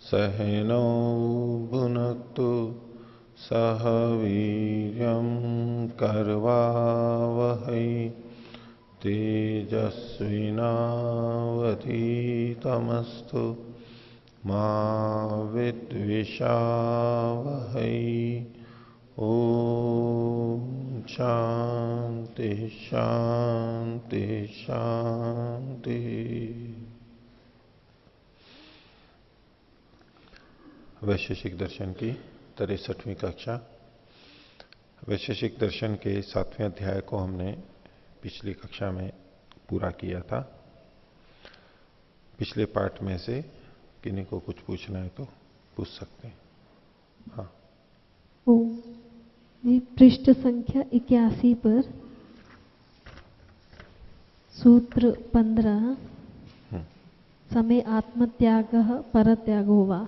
सहनौ भुनक्तु सह वीर्यं कर्वावहै तेजस्विनावधीतमस्तु मा विद्विषावहै। ओम शांति शांति शांति। वैशेषिक दर्शन की 63वीं कक्षा। वैशेषिक दर्शन के 7वें अध्याय को हमने पिछली कक्षा में पूरा किया था। पिछले पाठ में से किन्हीं को कुछ पूछना है तो पूछ सकते हैं। हाँ, पृष्ठ संख्या 81 पर सूत्र 15 समय आत्मत्यागः परत्यागो वा।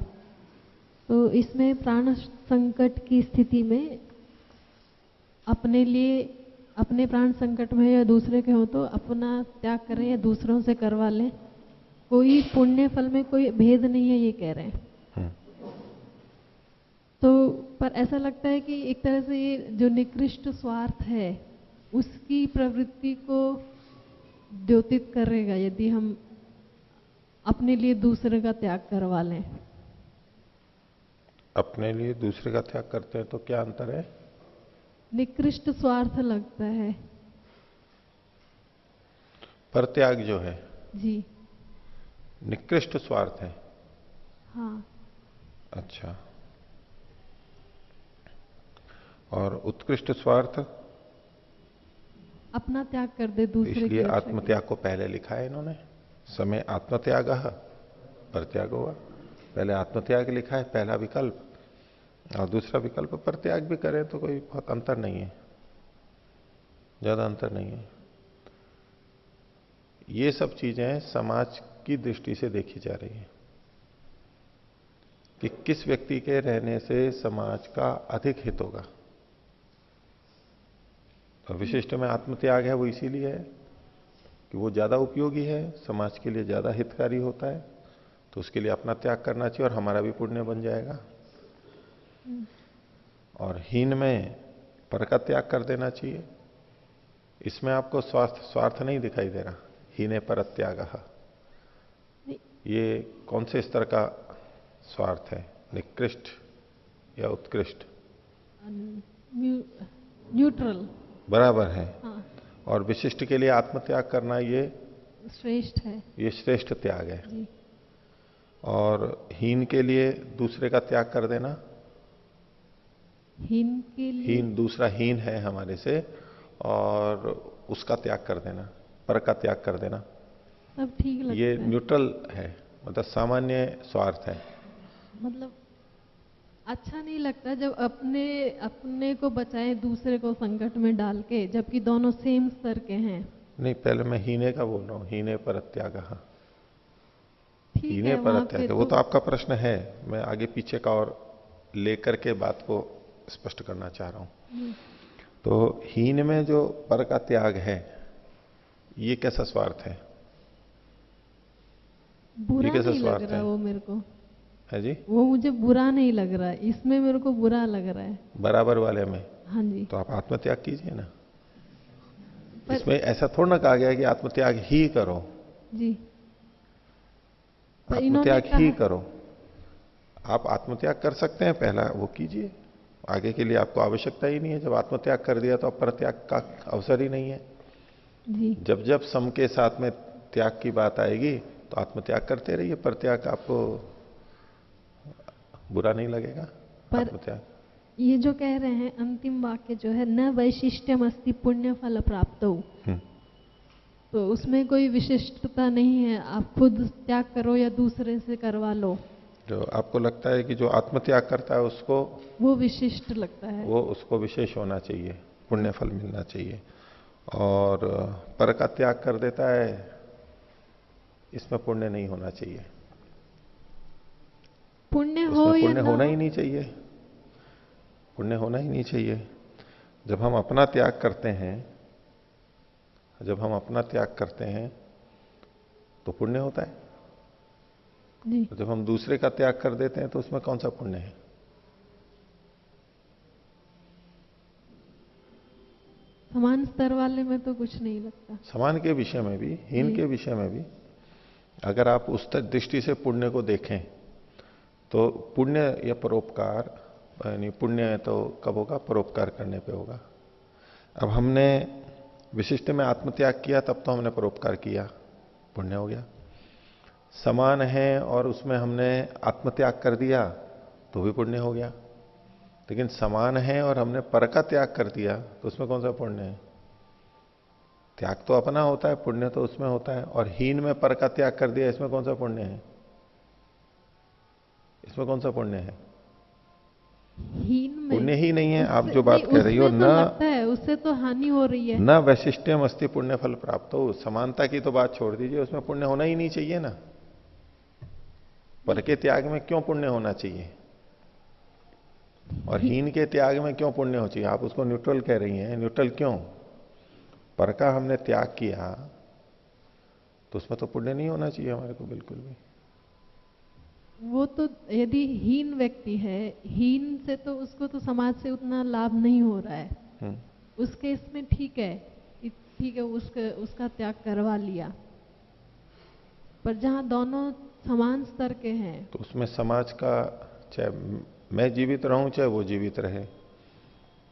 तो इसमें प्राण संकट की स्थिति में अपने लिए, अपने प्राण संकट में या दूसरे के हो तो अपना त्याग करें या दूसरों से करवा लें, कोई पुण्य फल में कोई भेद नहीं है, ये कह रहे हैं। तो पर ऐसा लगता है कि एक तरह से ये जो निकृष्ट स्वार्थ है उसकी प्रवृत्ति को द्योतित करेगा यदि हम अपने लिए दूसरे का त्याग करवा लें। अपने लिए दूसरे का त्याग करते हैं तो क्या अंतर है? निकृष्ट स्वार्थ लगता है। पर त्याग जो है जी निकृष्ट स्वार्थ है। हाँ। अच्छा, और उत्कृष्ट स्वार्थ अपना त्याग कर दे दूसरे के। इसलिए आत्मत्याग को पहले लिखा है इन्होंने। समय आत्मत्याग पर त्याग हुआ। पहले आत्मत्याग लिखा है, पहला विकल्प, और दूसरा विकल्प पर त्याग भी करें तो कोई बहुत अंतर नहीं है, ज्यादा अंतर नहीं है। ये सब चीजें समाज की दृष्टि से देखी जा रही है कि किस व्यक्ति के रहने से समाज का अधिक हित होगा। तो विशिष्ट में आत्मत्याग है वो इसीलिए है कि वो ज्यादा उपयोगी है, समाज के लिए ज्यादा हितकारी होता है, तो उसके लिए अपना त्याग करना चाहिए और हमारा भी पुण्य बन जाएगा। और हीन में पर का त्याग कर देना चाहिए। इसमें आपको स्वार्थ नहीं दिखाई दे रहा। हीने पर त्याग, ये कौन से स्तर का स्वार्थ है? निकृष्ट या उत्कृष्ट? न्यूट्रल, बराबर है। हाँ। और विशिष्ट के लिए आत्मत्याग करना ये श्रेष्ठ है, ये श्रेष्ठ त्याग है जी। और हीन के लिए दूसरे का त्याग कर देना, हीन के लिए, हीन दूसरा हीन है हमारे से और उसका त्याग कर देना, पर का त्याग कर देना, सब ठीक लगता ये है। न्यूट्रल है, मतलब सामान्य स्वार्थ है। मतलब अच्छा नहीं लगता जब अपने को बचाए दूसरे को संकट में डाल के, जबकि दोनों सेम स्तर के हैं। नहीं, पहले मैं हीने का बोल रहा हूं, हीने पर त्याग। हीने है, पर त्याग, वो तो आपका प्रश्न है, मैं आगे पीछे का और लेकर के बात को स्पष्ट करना चाह रहा हूं। तो हीन में जो पर का त्याग है ये कैसा स्वार्थ है? बुरा ये कैसा नहीं स्वार्थ लग रहा है? वो मेरे को है जी, वो मुझे बुरा नहीं लग रहा है, इसमें मेरे को बुरा लग रहा है। बराबर वाले में? हाँ जी। तो आप आत्मत्याग कीजिए ना। इसमें ऐसा थोड़ा ना कहा गया कि आत्मत्याग ही करो जी, आत्मत्याग ही करो। आप आत्मत्याग कर सकते हैं, पहला वो कीजिए, आगे के लिए आपको आवश्यकता ही नहीं है। जब आत्मत्याग कर दिया तो अब परत्याग का अवसर ही नहीं है जी। जब जब सम के साथ में त्याग की बात आएगी तो आत्मत्याग करते रहिए, परत्याग आपको बुरा नहीं लगेगा। पर आत्मत्याग ये जो कह रहे हैं अंतिम वाक्य जो है, न वैशिष्ट्यम अस्ति पुण्य फल प्राप्त हो, तो उसमें कोई विशिष्टता नहीं है, आप खुद त्याग करो या दूसरे से करवा लो। जो आपको लगता है कि जो आत्मत्याग करता है उसको, वो विशिष्ट लगता है। वो उसको विशेष होना चाहिए, पुण्य फल मिलना चाहिए। और पर का त्याग कर देता है, इसमें पुण्य नहीं होना चाहिए, पुण्य हो उसमें या पुण्य ना होना हो, ही नहीं चाहिए, पुण्य होना ही नहीं चाहिए। जब हम अपना त्याग करते हैं, जब हम अपना त्याग करते हैं तो पुण्य होता है। जी तो जब हम दूसरे का त्याग कर देते हैं तो उसमें कौन सा पुण्य है? समान स्तर वाले में तो कुछ नहीं लगता। समान के विषय में भी, हीन जी के विषय में भी, अगर आप उस दृष्टि से पुण्य को देखें तो पुण्य या परोपकार, यानी पुण्य तो कब होगा? परोपकार करने पे होगा। अब हमने विशिष्ट में आत्मत्याग किया तब तो हमने परोपकार किया, पुण्य हो गया। समान है और उसमें हमने आत्मत्याग कर दिया तो भी पुण्य हो गया। लेकिन समान है और हमने पर का त्याग कर दिया तो उसमें कौन सा पुण्य है? त्याग तो अपना होता है, पुण्य तो उसमें होता है। और हीन में पर का त्याग कर दिया, इसमें कौन सा पुण्य है? इसमें कौन सा पुण्य है? हीन में पुण्य ही नहीं है। आप उससे जो नहीं, बात कह रही हो, उसमें तो लगता है उससे तो हानि हो रही है। न वैशिष्ट्यम अस्ति पुण्य फल प्राप्त हो, समानता की तो बात छोड़ दीजिए, उसमें पुण्य होना ही नहीं चाहिए ना। पर के त्याग में क्यों पुण्य होना चाहिए और हीन के त्याग में क्यों पुण्य हो चाहिए? आप उसको न्यूट्रल कह रही हैं, न्यूट्रल क्यों? पर का हमने त्याग किया तो उसमें तो पुण्य नहीं होना चाहिए हमारे को बिल्कुल भी। वो तो यदि हीन व्यक्ति है, हीन से तो उसको तो समाज से उतना लाभ नहीं हो रहा है। हम्म। उस केस में ठीक है कि ठीक है उसका त्याग करवा लिया। पर जहाँ दोनों समान स्तर के हैं, तो उसमें समाज का, चाहे मैं जीवित रहूं चाहे वो जीवित रहे,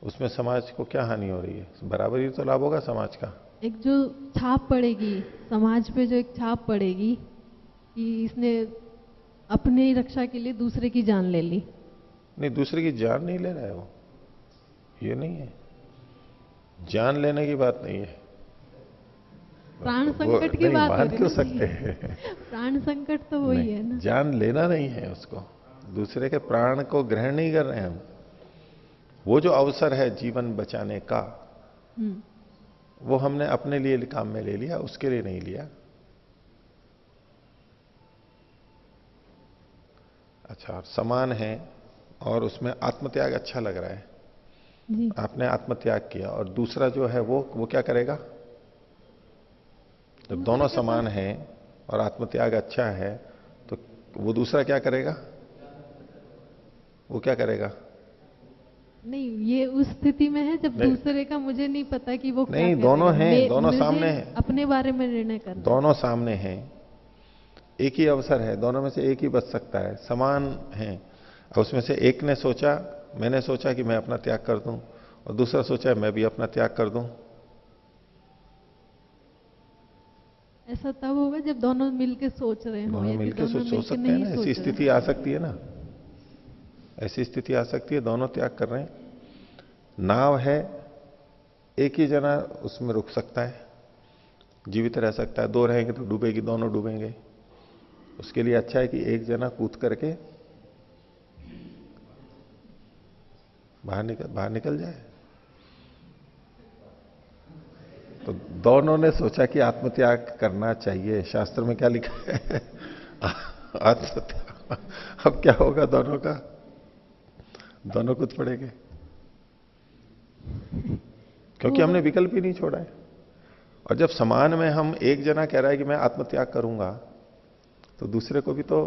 उसमें समाज को क्या हानि हो रही है? बराबर ही तो लाभ होगा समाज का। एक जो छाप पड़ेगी समाज पे, जो एक छाप पड़ेगी कि इसने अपने ही रक्षा के लिए दूसरे की जान ले ली। नहीं, दूसरे की जान नहीं ले रहा है वो, ये नहीं है, जान लेने की बात नहीं है। प्राण वो संकट की नहीं बात हो मान रही क्यों ना सकते जी। हैं? प्राण संकट तो वही है नहीं, ना। जान लेना नहीं है उसको, दूसरे के प्राण को ग्रहण नहीं कर रहे हैं हम। वो जो अवसर है जीवन बचाने का, हम्म। वो हमने अपने लिए काम में ले लिया, उसके लिए नहीं लिया। अच्छा, समान है और उसमें आत्मत्याग अच्छा लग रहा है, जी आपने आत्मत्याग किया, और दूसरा जो है वो क्या करेगा? जब दूसरे दोनों के समान साथ हैं और आत्मत्याग अच्छा है तो वो दूसरा क्या करेगा? वो क्या करेगा? नहीं, ये उस स्थिति में है जब नहीं, दूसरे का मुझे नहीं पता कि वो क्या नहीं, दोनों करेगा। हैं, दोनों मुझे सामने हैं, अपने बारे में निर्णय करना है। दोनों सामने हैं, एक ही अवसर है, दोनों में से एक ही बच सकता है, समान है। और उसमें से एक ने सोचा, मैंने सोचा कि मैं अपना त्याग कर दूं, और दूसरा सोचा मैं भी अपना त्याग कर दूं। ऐसा तब होगा जब दोनों मिलके सोच रहे हो। दोनों यदि मिलके दोनों सोच मिलके सकते हैं नहीं ना, ऐसी सोच स्थिति रहे। आ सकती है ना, ऐसी स्थिति आ सकती है, दोनों त्याग कर रहे हैं। नाव है, एक ही जना उसमें रुक सकता है, जीवित रह सकता है, दो रहेंगे तो डूबेगी, दोनों डूबेंगे। उसके लिए अच्छा है कि एक जना कूद करके बाहर निकल जाए। तो दोनों ने सोचा कि आत्मत्याग करना चाहिए। शास्त्र में क्या लिखा है? आत्मत्याग। अब क्या होगा दोनों का? दोनों कूद पड़ेंगे, क्योंकि होगा। हमने विकल्प ही नहीं छोड़ा है। और जब समान में हम, एक जना कह रहा है कि मैं आत्मत्याग करूंगा, तो दूसरे को भी तो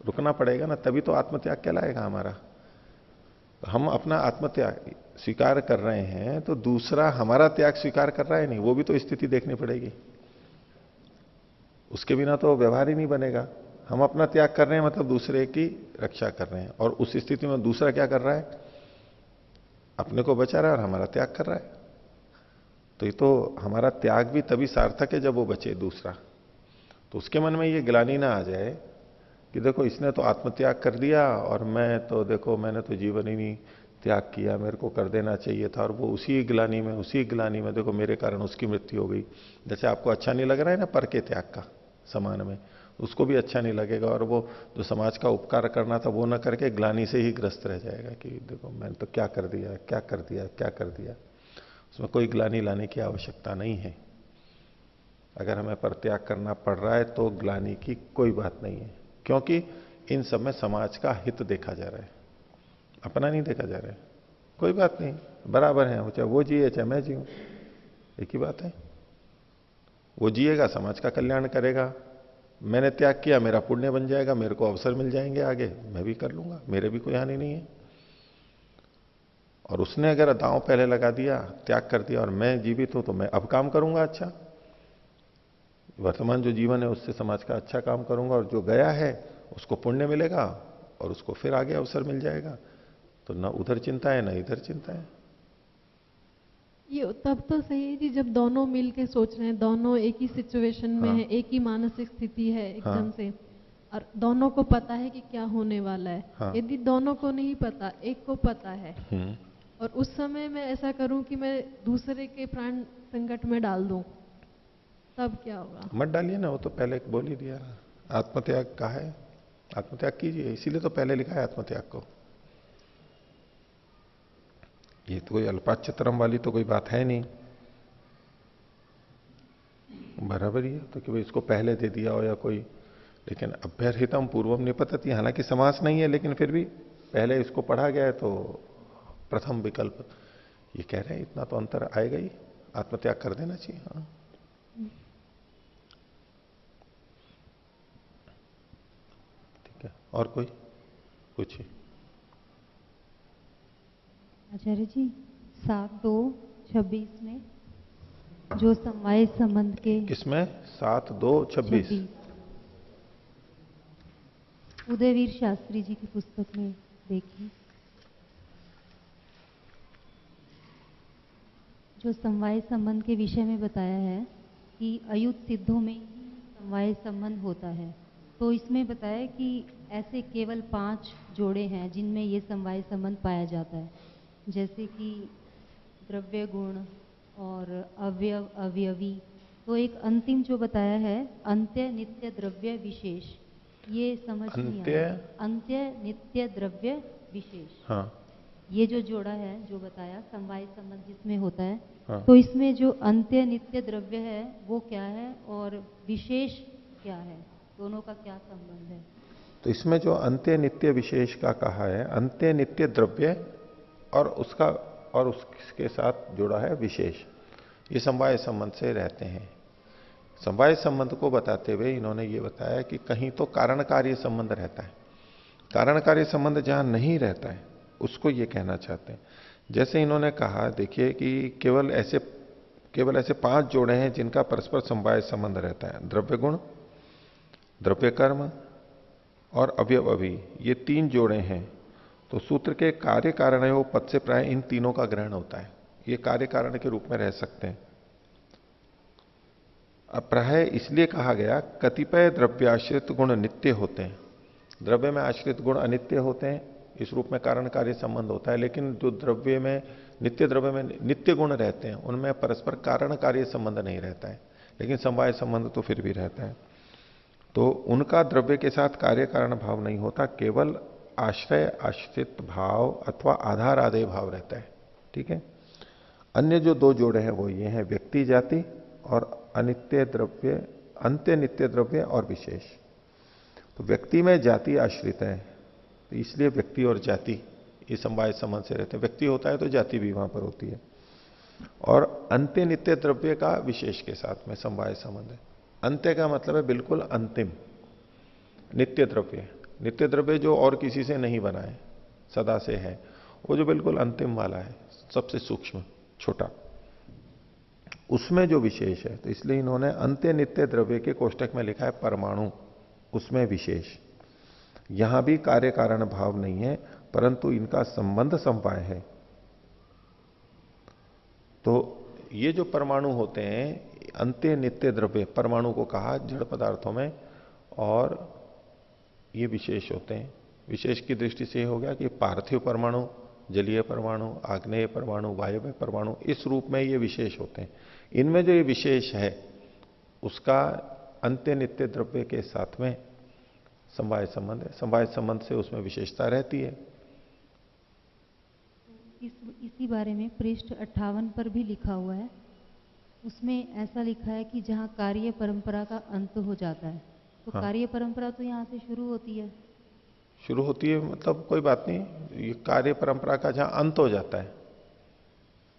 रुकना पड़ेगा ना, तभी तो आत्मत्याग कहलाएगा हमारा। तो हम अपना आत्मत्याग स्वीकार कर रहे हैं तो दूसरा हमारा त्याग स्वीकार कर रहा है नहीं, वो भी तो स्थिति देखनी पड़ेगी। उसके बिना तो व्यवहार ही नहीं बनेगा। हम अपना त्याग कर रहे हैं मतलब दूसरे की रक्षा कर रहे हैं, और उस स्थिति में दूसरा क्या कर रहा है? अपने को बचा रहा है और हमारा त्याग कर रहा है। तो ये तो हमारा त्याग भी तभी सार्थक है जब वो बचे दूसरा। तो उसके मन में ये ग्लानि ना आ जाए कि देखो इसने तो आत्मत्याग कर दिया और मैं तो देखो मैंने तो जीवन ही नहीं त्याग किया, मेरे को कर देना चाहिए था, और वो उसी ग्लानि में देखो मेरे कारण उसकी मृत्यु हो गई। जैसे आपको अच्छा नहीं लग रहा है ना पर के त्याग का समान में, उसको भी अच्छा नहीं लगेगा, और वो जो समाज का उपकार करना था वो ना करके ग्लानि से ही ग्रस्त रह जाएगा कि देखो मैंने तो क्या कर दिया, क्या कर दिया, क्या कर दिया। उसमें कोई ग्लानि लाने की आवश्यकता नहीं है। अगर हमें परित्याग करना पड़ रहा है तो ग्लानि की कोई बात नहीं है, क्योंकि इन सब में समाज का हित देखा जा रहा है, अपना नहीं देखा जा रहा है। कोई बात नहीं, बराबर है, चाहे वो जिए चाहे मैं जीऊं, एक ही बात है। वो जिएगा, समाज का कल्याण करेगा, मैंने त्याग किया, मेरा पुण्य बन जाएगा, मेरे को अवसर मिल जाएंगे आगे, मैं भी कर लूंगा, मेरे भी कोई हानि नहीं है। और उसने अगर दांव पहले लगा दिया, त्याग कर दिया, और मैं जीवित हूं तो मैं अब काम करूंगा अच्छा, वर्तमान जो जीवन है उससे समाज का अच्छा काम करूंगा, और जो गया है उसको पुण्य मिलेगा और उसको फिर आगे अवसर मिल जाएगा। तो ना उधर चिंता है ना इधर चिंता है। ये तब तो सही है जी, जब दोनों मिल के सोच रहे हैं, दोनों एक ही सिचुएशन में हाँ, है, एक ही मानसिक स्थिति है हाँ, एकदम से, और दोनों को पता है कि क्या होने वाला है। हाँ, यदि दोनों को नहीं पता, एक को पता है, हम्म, और उस समय मैं ऐसा करूं कि मैं दूसरे के प्राण संकट में डाल दूं, तब क्या होगा? मत डालिए ना, वो तो पहले बोल ही दिया, आत्मत्याग का है, आत्मत्याग कीजिए, इसीलिए तो पहले लिखा है आत्मत्याग को। ये तो कोई अल्पाच्यतरम वाली तो कोई बात है नहीं, बराबर ही है तो कि भाई इसको पहले दे दिया हो या कोई। लेकिन अभ्यर्हितम पूर्वम निपतति, हालांकि समास नहीं है लेकिन फिर भी पहले इसको पढ़ा गया है तो प्रथम विकल्प ये कह रहे हैं, इतना तो अंतर आएगा ही, आत्मत्याग कर देना चाहिए। हाँ, ठीक है, और कोई पूछिए। आचार्य जी 7-2-26 में जो समवाय संबंध के किसमें? 7-2-26। उदयवीर शास्त्री जी की पुस्तक में देखिए, जो समवाय संबंध के विषय में बताया है कि अयुत सिद्धों में ही समवाय संबंध होता है। तो इसमें बताया कि ऐसे केवल 5 जोड़े हैं जिनमें ये समवाय संबंध पाया जाता है, जैसे कि द्रव्य गुण और अवयव अवयवी। तो एक अंतिम जो बताया है अंत्य नित्य द्रव्य विशेष, ये समझ नहीं अंत्य? आया। अंत्य नित्य द्रव्य विशेष, हाँ, ये जो जोड़ा है जो बताया समवाय संबंध जिसमें होता है, हाँ, तो इसमें जो अंत्य नित्य द्रव्य है वो क्या है और विशेष क्या है, दोनों का क्या संबंध है? तो इसमें जो अंत्य नित्य विशेष का कहा है, अंत्य नित्य द्रव्य और उसका और उसके साथ जुड़ा है विशेष, ये समवाय संबंध से रहते हैं। समवाय संबंध को बताते हुए इन्होंने ये बताया कि कहीं तो कारण कार्य संबंध रहता है, कारण कार्य संबंध जहां नहीं रहता है उसको ये कहना चाहते हैं। जैसे इन्होंने कहा, देखिए कि केवल ऐसे 5 जोड़े हैं जिनका परस्पर समवाय संबंध रहता है, द्रव्य गुण, द्रव्य कर्म और अवयव अभी, ये 3 जोड़े हैं। तो सूत्र के कार्य कारणयों पद से प्राय इन तीनों का ग्रहण होता है, ये कार्य कारण के रूप में रह सकते हैं। अब प्राय इसलिए कहा गया, कतिपय द्रव्याश्रित गुण नित्य होते हैं, द्रव्य में आश्रित गुण अनित्य होते हैं, इस रूप में कारण कार्य संबंध होता है। लेकिन जो द्रव्य में नित्य गुण रहते हैं उनमें परस्पर कारण कार्य संबंध नहीं रहता है, लेकिन समवाय संबंध तो फिर भी रहता है। तो उनका द्रव्य के साथ कार्य कारण भाव नहीं होता, केवल आश्रय आश्रित भाव अथवा आधार आदेय भाव रहता है। ठीक है। अन्य जो 2 जोड़े हैं वो ये हैं, व्यक्ति जाति और अनित्य द्रव्य, अंत्य नित्य द्रव्य और विशेष। तो व्यक्ति में जाति आश्रित है, तो इसलिए व्यक्ति और जाति ये समवाय संबंध से रहते हैं, व्यक्ति होता है तो जाति भी वहां पर होती है। और अंत्य नित्य द्रव्य का विशेष के साथ में समवाय संबंध है। अंत्य का मतलब है बिल्कुल अंतिम, नित्य द्रव्य जो और किसी से नहीं बना है, सदा से है, वो जो बिल्कुल अंतिम वाला है, सबसे सूक्ष्म छोटा, उसमें जो विशेष है। तो इसलिए इन्होंने अंत्य नित्य द्रव्य के कोष्टक में लिखा है परमाणु, उसमें विशेष। यहां भी कार्य कारण भाव नहीं है, परंतु इनका संबंध समवाय है। तो ये जो परमाणु होते हैं, अंत्य नित्य द्रव्य परमाणु को कहा जड़ पदार्थों में, और ये विशेष होते हैं। विशेष की दृष्टि से हो गया कि पार्थिव परमाणु, जलीय परमाणु, आग्नेय परमाणु, वायव्य परमाणु, इस रूप में ये विशेष होते हैं। इनमें जो ये विशेष है उसका अंत्य नित्य द्रव्य के साथ में समवाय संबंध है। समवाय संबंध से उसमें विशेषता रहती है। इसी बारे में पृष्ठ 58 पर भी लिखा हुआ है। उसमें ऐसा लिखा है कि जहाँ कार्य परंपरा का अंत हो जाता है, तो हाँ। कार्य परंपरा तो यहाँ से शुरू होती है। शुरू होती है मतलब कोई बात नहीं, ये कार्य परंपरा का जहां अंत हो जाता है।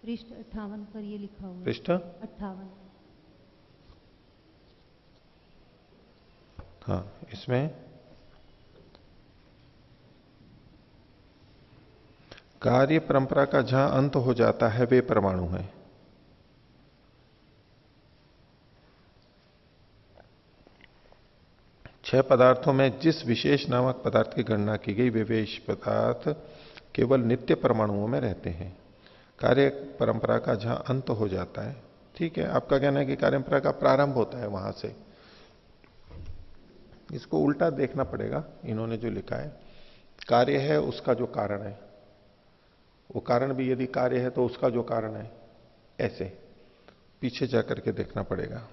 पृष्ठ 58 पर ये लिखा हुआ है। पृष्ठ 58। हाँ, इसमें कार्य परंपरा का जहां अंत हो जाता है वे परमाणु हैं। छह पदार्थों में जिस विशेष नामक पदार्थ की गणना की गई वे विशेष पदार्थ केवल नित्य परमाणुओं में रहते हैं। कार्य परंपरा का जहां अंत हो जाता है, ठीक है, आपका कहना है कि कार्य परंपरा का प्रारंभ होता है वहां से। इसको उल्टा देखना पड़ेगा। इन्होंने जो लिखा है, कार्य है उसका जो कारण है, वो कारण भी यदि कार्य है तो उसका जो कारण है, ऐसे पीछे जाकर के देखना पड़ेगा।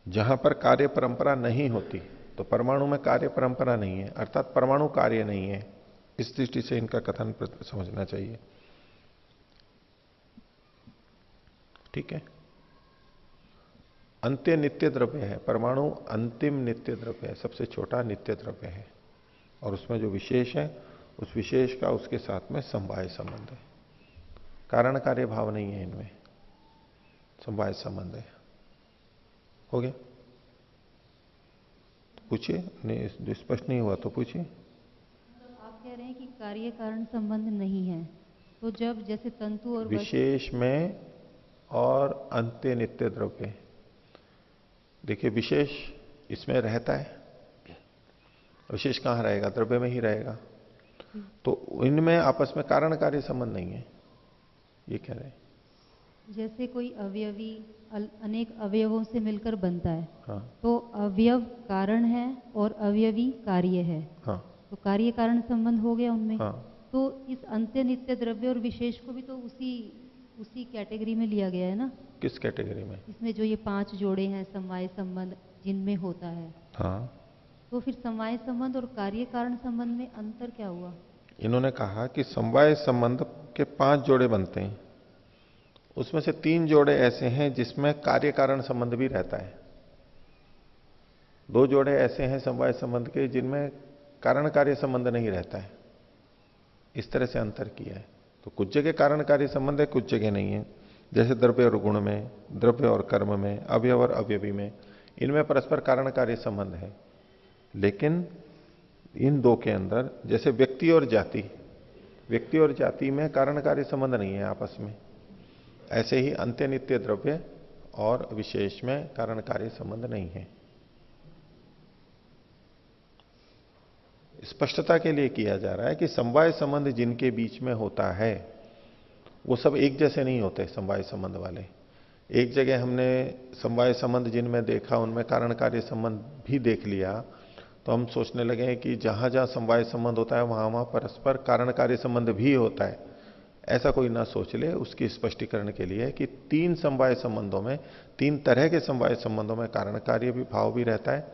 जहां पर कार्य परंपरा नहीं होती तो परमाणु में कार्य परंपरा नहीं है, अर्थात परमाणु कार्य नहीं है। इस दृष्टि से इनका कथन समझना चाहिए। ठीक है। अंत्य नित्य द्रव्य है, परमाणु अंतिम नित्य द्रव्य है, सबसे छोटा नित्य द्रव्य है। और उसमें जो विशेष है, उस विशेष का उसके साथ में समवाय संबंध है। कारण कार्य भाव नहीं है इनमें, समवाय संबंध है। हो गया? पूछिए, नहीं स्पष्ट नहीं हुआ तो पूछिए। आप कह रहे हैं कि कार्य कारण संबंध नहीं है, तो जब जैसे तंतु और विशेष में और अंत्य नित्य द्रव्य, देखिए विशेष इसमें रहता है, विशेष कहां रहेगा? द्रव्य में ही रहेगा। तो इनमें आपस में कारण कार्य संबंध नहीं है, ये कह रहे हैं। जैसे कोई अवयवी अनेक अवयवों से मिलकर बनता है, हाँ। तो अवयव कारण है और अवयवी कार्य है। हाँ। तो कार्य कारण संबंध हो गया उनमें। हाँ। तो इस अंत्य नित्य द्रव्य और विशेष को भी तो उसी कैटेगरी में लिया गया है ना? किस कैटेगरी में? इसमें जो ये 5 जोड़े हैं समवाय संबंध जिनमें होता है। हाँ। तो फिर समवाय संबंध और कार्य कारण संबंध में अंतर क्या हुआ? इन्होंने कहा कि समवाय संबंध के 5 जोड़े बनते हैं, उसमें से 3 जोड़े ऐसे हैं जिसमें कार्य कारण संबंध भी रहता है। 2 जोड़े ऐसे हैं समवाय संबंध के जिनमें कारण कार्य संबंध नहीं रहता है। इस तरह से अंतर किया है। तो कुछ जगह कारण कार्य संबंध है, कुछ जगह नहीं है। जैसे द्रव्य और गुण में, द्रव्य और कर्म में, अवयव और अवयवी में, इनमें परस्पर कारण कार्य संबंध है। लेकिन इन 2 के अंदर, जैसे व्यक्ति और जाति, व्यक्ति और जाति में कारण कार्य संबंध नहीं है आपस में, ऐसे ही अंत्य नित्य द्रव्य और विशेष में कारण कार्य संबंध नहीं है। स्पष्टता के लिए किया जा रहा है कि समवाय संबंध जिनके बीच में होता है वो सब एक जैसे नहीं होते। समवाय संबंध वाले, एक जगह हमने समवाय संबंध जिनमें देखा उनमें कारण कार्य संबंध भी देख लिया, तो हम सोचने लगे कि जहां जहां समवाय संबंध होता है वहां वहां परस्पर कारण कार्य संबंध भी होता है। ऐसा कोई ना सोच ले। उसकी स्पष्टीकरण के लिए कि 3 समवाय संबंधों में, 3 तरह के समवाय संबंधों में कारण कार्य भी भाव भी रहता है,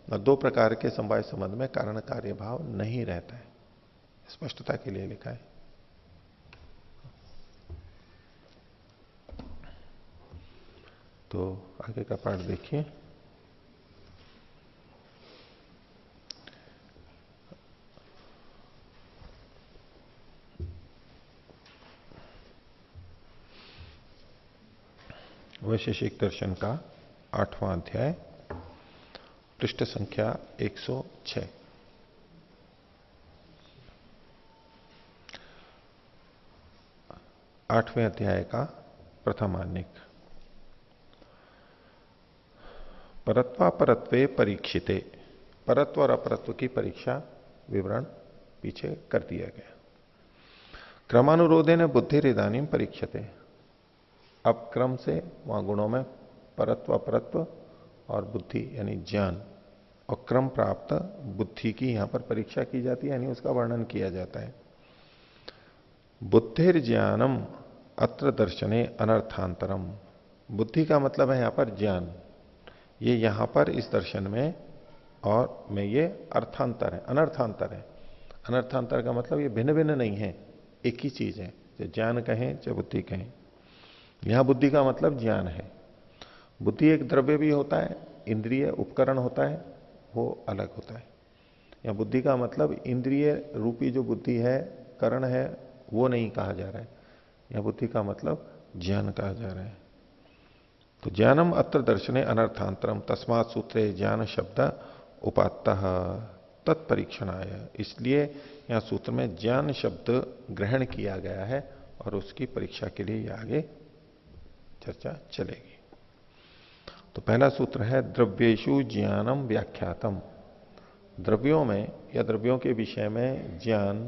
और 2 प्रकार के समवाय संबंध में कारण कार्य भाव नहीं रहता है। स्पष्टता के लिए लिखा है। तो आगे का पाठ देखिए। वैशेषिक दर्शन का 8वां अध्याय, पृष्ठ संख्या 106। आठवें अध्याय का प्रथम आनिक। परत्वापरत्वे परीक्षिते, परत्व और अपरत्व की परीक्षा विवरण पीछे कर दिया गया। क्रमानुरोधे न बुद्धि इदानीं परीक्षते। अब क्रम से वहां गुणों में परत्व अपरत्व और बुद्धि यानी ज्ञान और क्रम प्राप्त बुद्धि की यहां पर परीक्षा की जाती है, यानी उसका वर्णन किया जाता है। बुद्धिर्ज्ञानम अत्र दर्शने अनर्थांतरम। बुद्धि का मतलब है यहां पर ज्ञान। ये यहां पर इस दर्शन में और में ये अर्थांतर है, अनर्थांतर है। अनर्थांतर का मतलब ये भिन्न भिन्न नहीं है, एक ही चीज है। चाहे ज्ञान कहें चाहे बुद्धि कहें, यहां बुद्धि का मतलब ज्ञान है। बुद्धि एक द्रव्य भी होता है, इंद्रिय उपकरण होता है, वो अलग होता है। या बुद्धि का मतलब इंद्रिय रूपी जो बुद्धि है, करण है, वो नहीं कहा जा रहा है। या बुद्धि का मतलब ज्ञान कहा जा रहा है। तो ज्ञानम अत्र दर्शने अनर्थांतरम तस्मात् सूत्रे ज्ञान शब्द उपात्तः तत्परीक्षणाय। इसलिए यहां सूत्र में ज्ञान शब्द ग्रहण किया गया है और उसकी परीक्षा के लिए ये आगे चर्चा चलेगी। तो पहला सूत्र है द्रव्येषु ज्ञानम व्याख्यातम। द्रव्यों में या द्रव्यों के विषय में ज्ञान,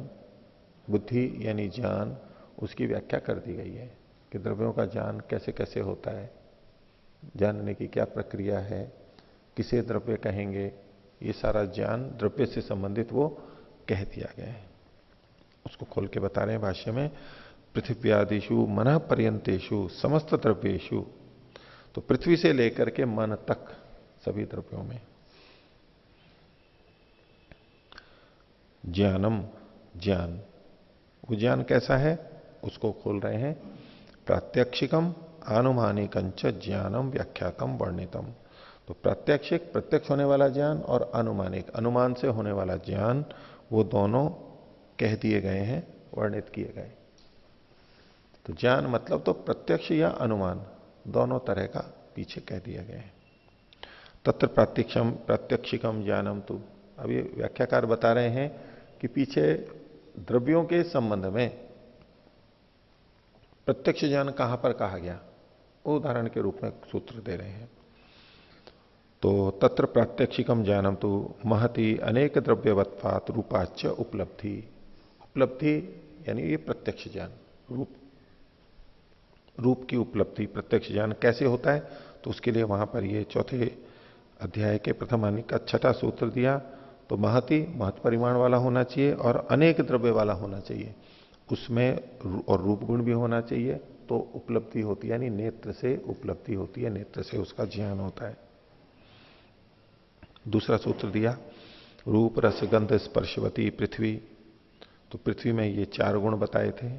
बुद्धि यानी ज्ञान, उसकी व्याख्या कर दी गई है कि द्रव्यों का ज्ञान कैसे कैसे होता है, जानने की क्या प्रक्रिया है, किसे द्रव्य कहेंगे, ये सारा ज्ञान द्रव्य से संबंधित वो कह दिया गया है। उसको खोल के बता रहे हैं भाष्य में, पृथ्व्यादिषु मनः पर्यंतेषु समस्त द्रव्येषु। तो पृथ्वी से लेकर के मन तक सभी द्रव्यों में ज्ञानम, ज्ञान, वो ज्ञान कैसा है उसको खोल रहे हैं। प्रात्यक्षिकम आनुमानिकंच ज्ञानम व्याख्यातम वर्णितम। तो प्रात्यक्षिक, प्रत्यक्ष होने वाला ज्ञान, और अनुमानिक, अनुमान से होने वाला ज्ञान, वो दोनों कह दिए गए हैं, वर्णित किए गए। तो ज्ञान मतलब तो प्रत्यक्ष या अनुमान, दोनों तरह का पीछे कह दिया गया है। तत्र प्रात्यक्षिकम ज्ञानम तु। अब ये व्याख्याकार बता रहे हैं कि पीछे द्रव्यों के संबंध में प्रत्यक्ष ज्ञान कहां पर कहा गया, उदाहरण के रूप में सूत्र दे रहे हैं। तो तत्र प्रात्यक्षिकम ज्ञानम तु महति अनेक द्रव्यवत्वात् रूपाच्य उपलब्धि। उपलब्धि यानी ये प्रत्यक्ष ज्ञान, रूप की उपलब्धि। प्रत्यक्ष ज्ञान कैसे होता है, तो उसके लिए वहां पर ये चौथे अध्याय के प्रथम आने का छठा सूत्र दिया। तो महति, महत परिमाण वाला होना चाहिए और अनेक द्रव्य वाला होना चाहिए, उसमें और रूप गुण भी होना चाहिए, तो उपलब्धि होती है, यानी नेत्र से उपलब्धि होती है, नेत्र से उसका ज्ञान होता है। दूसरा सूत्र दिया, रूप रस गंध स्पर्शवती पृथ्वी। तो पृथ्वी में ये 4 गुण बताए थे।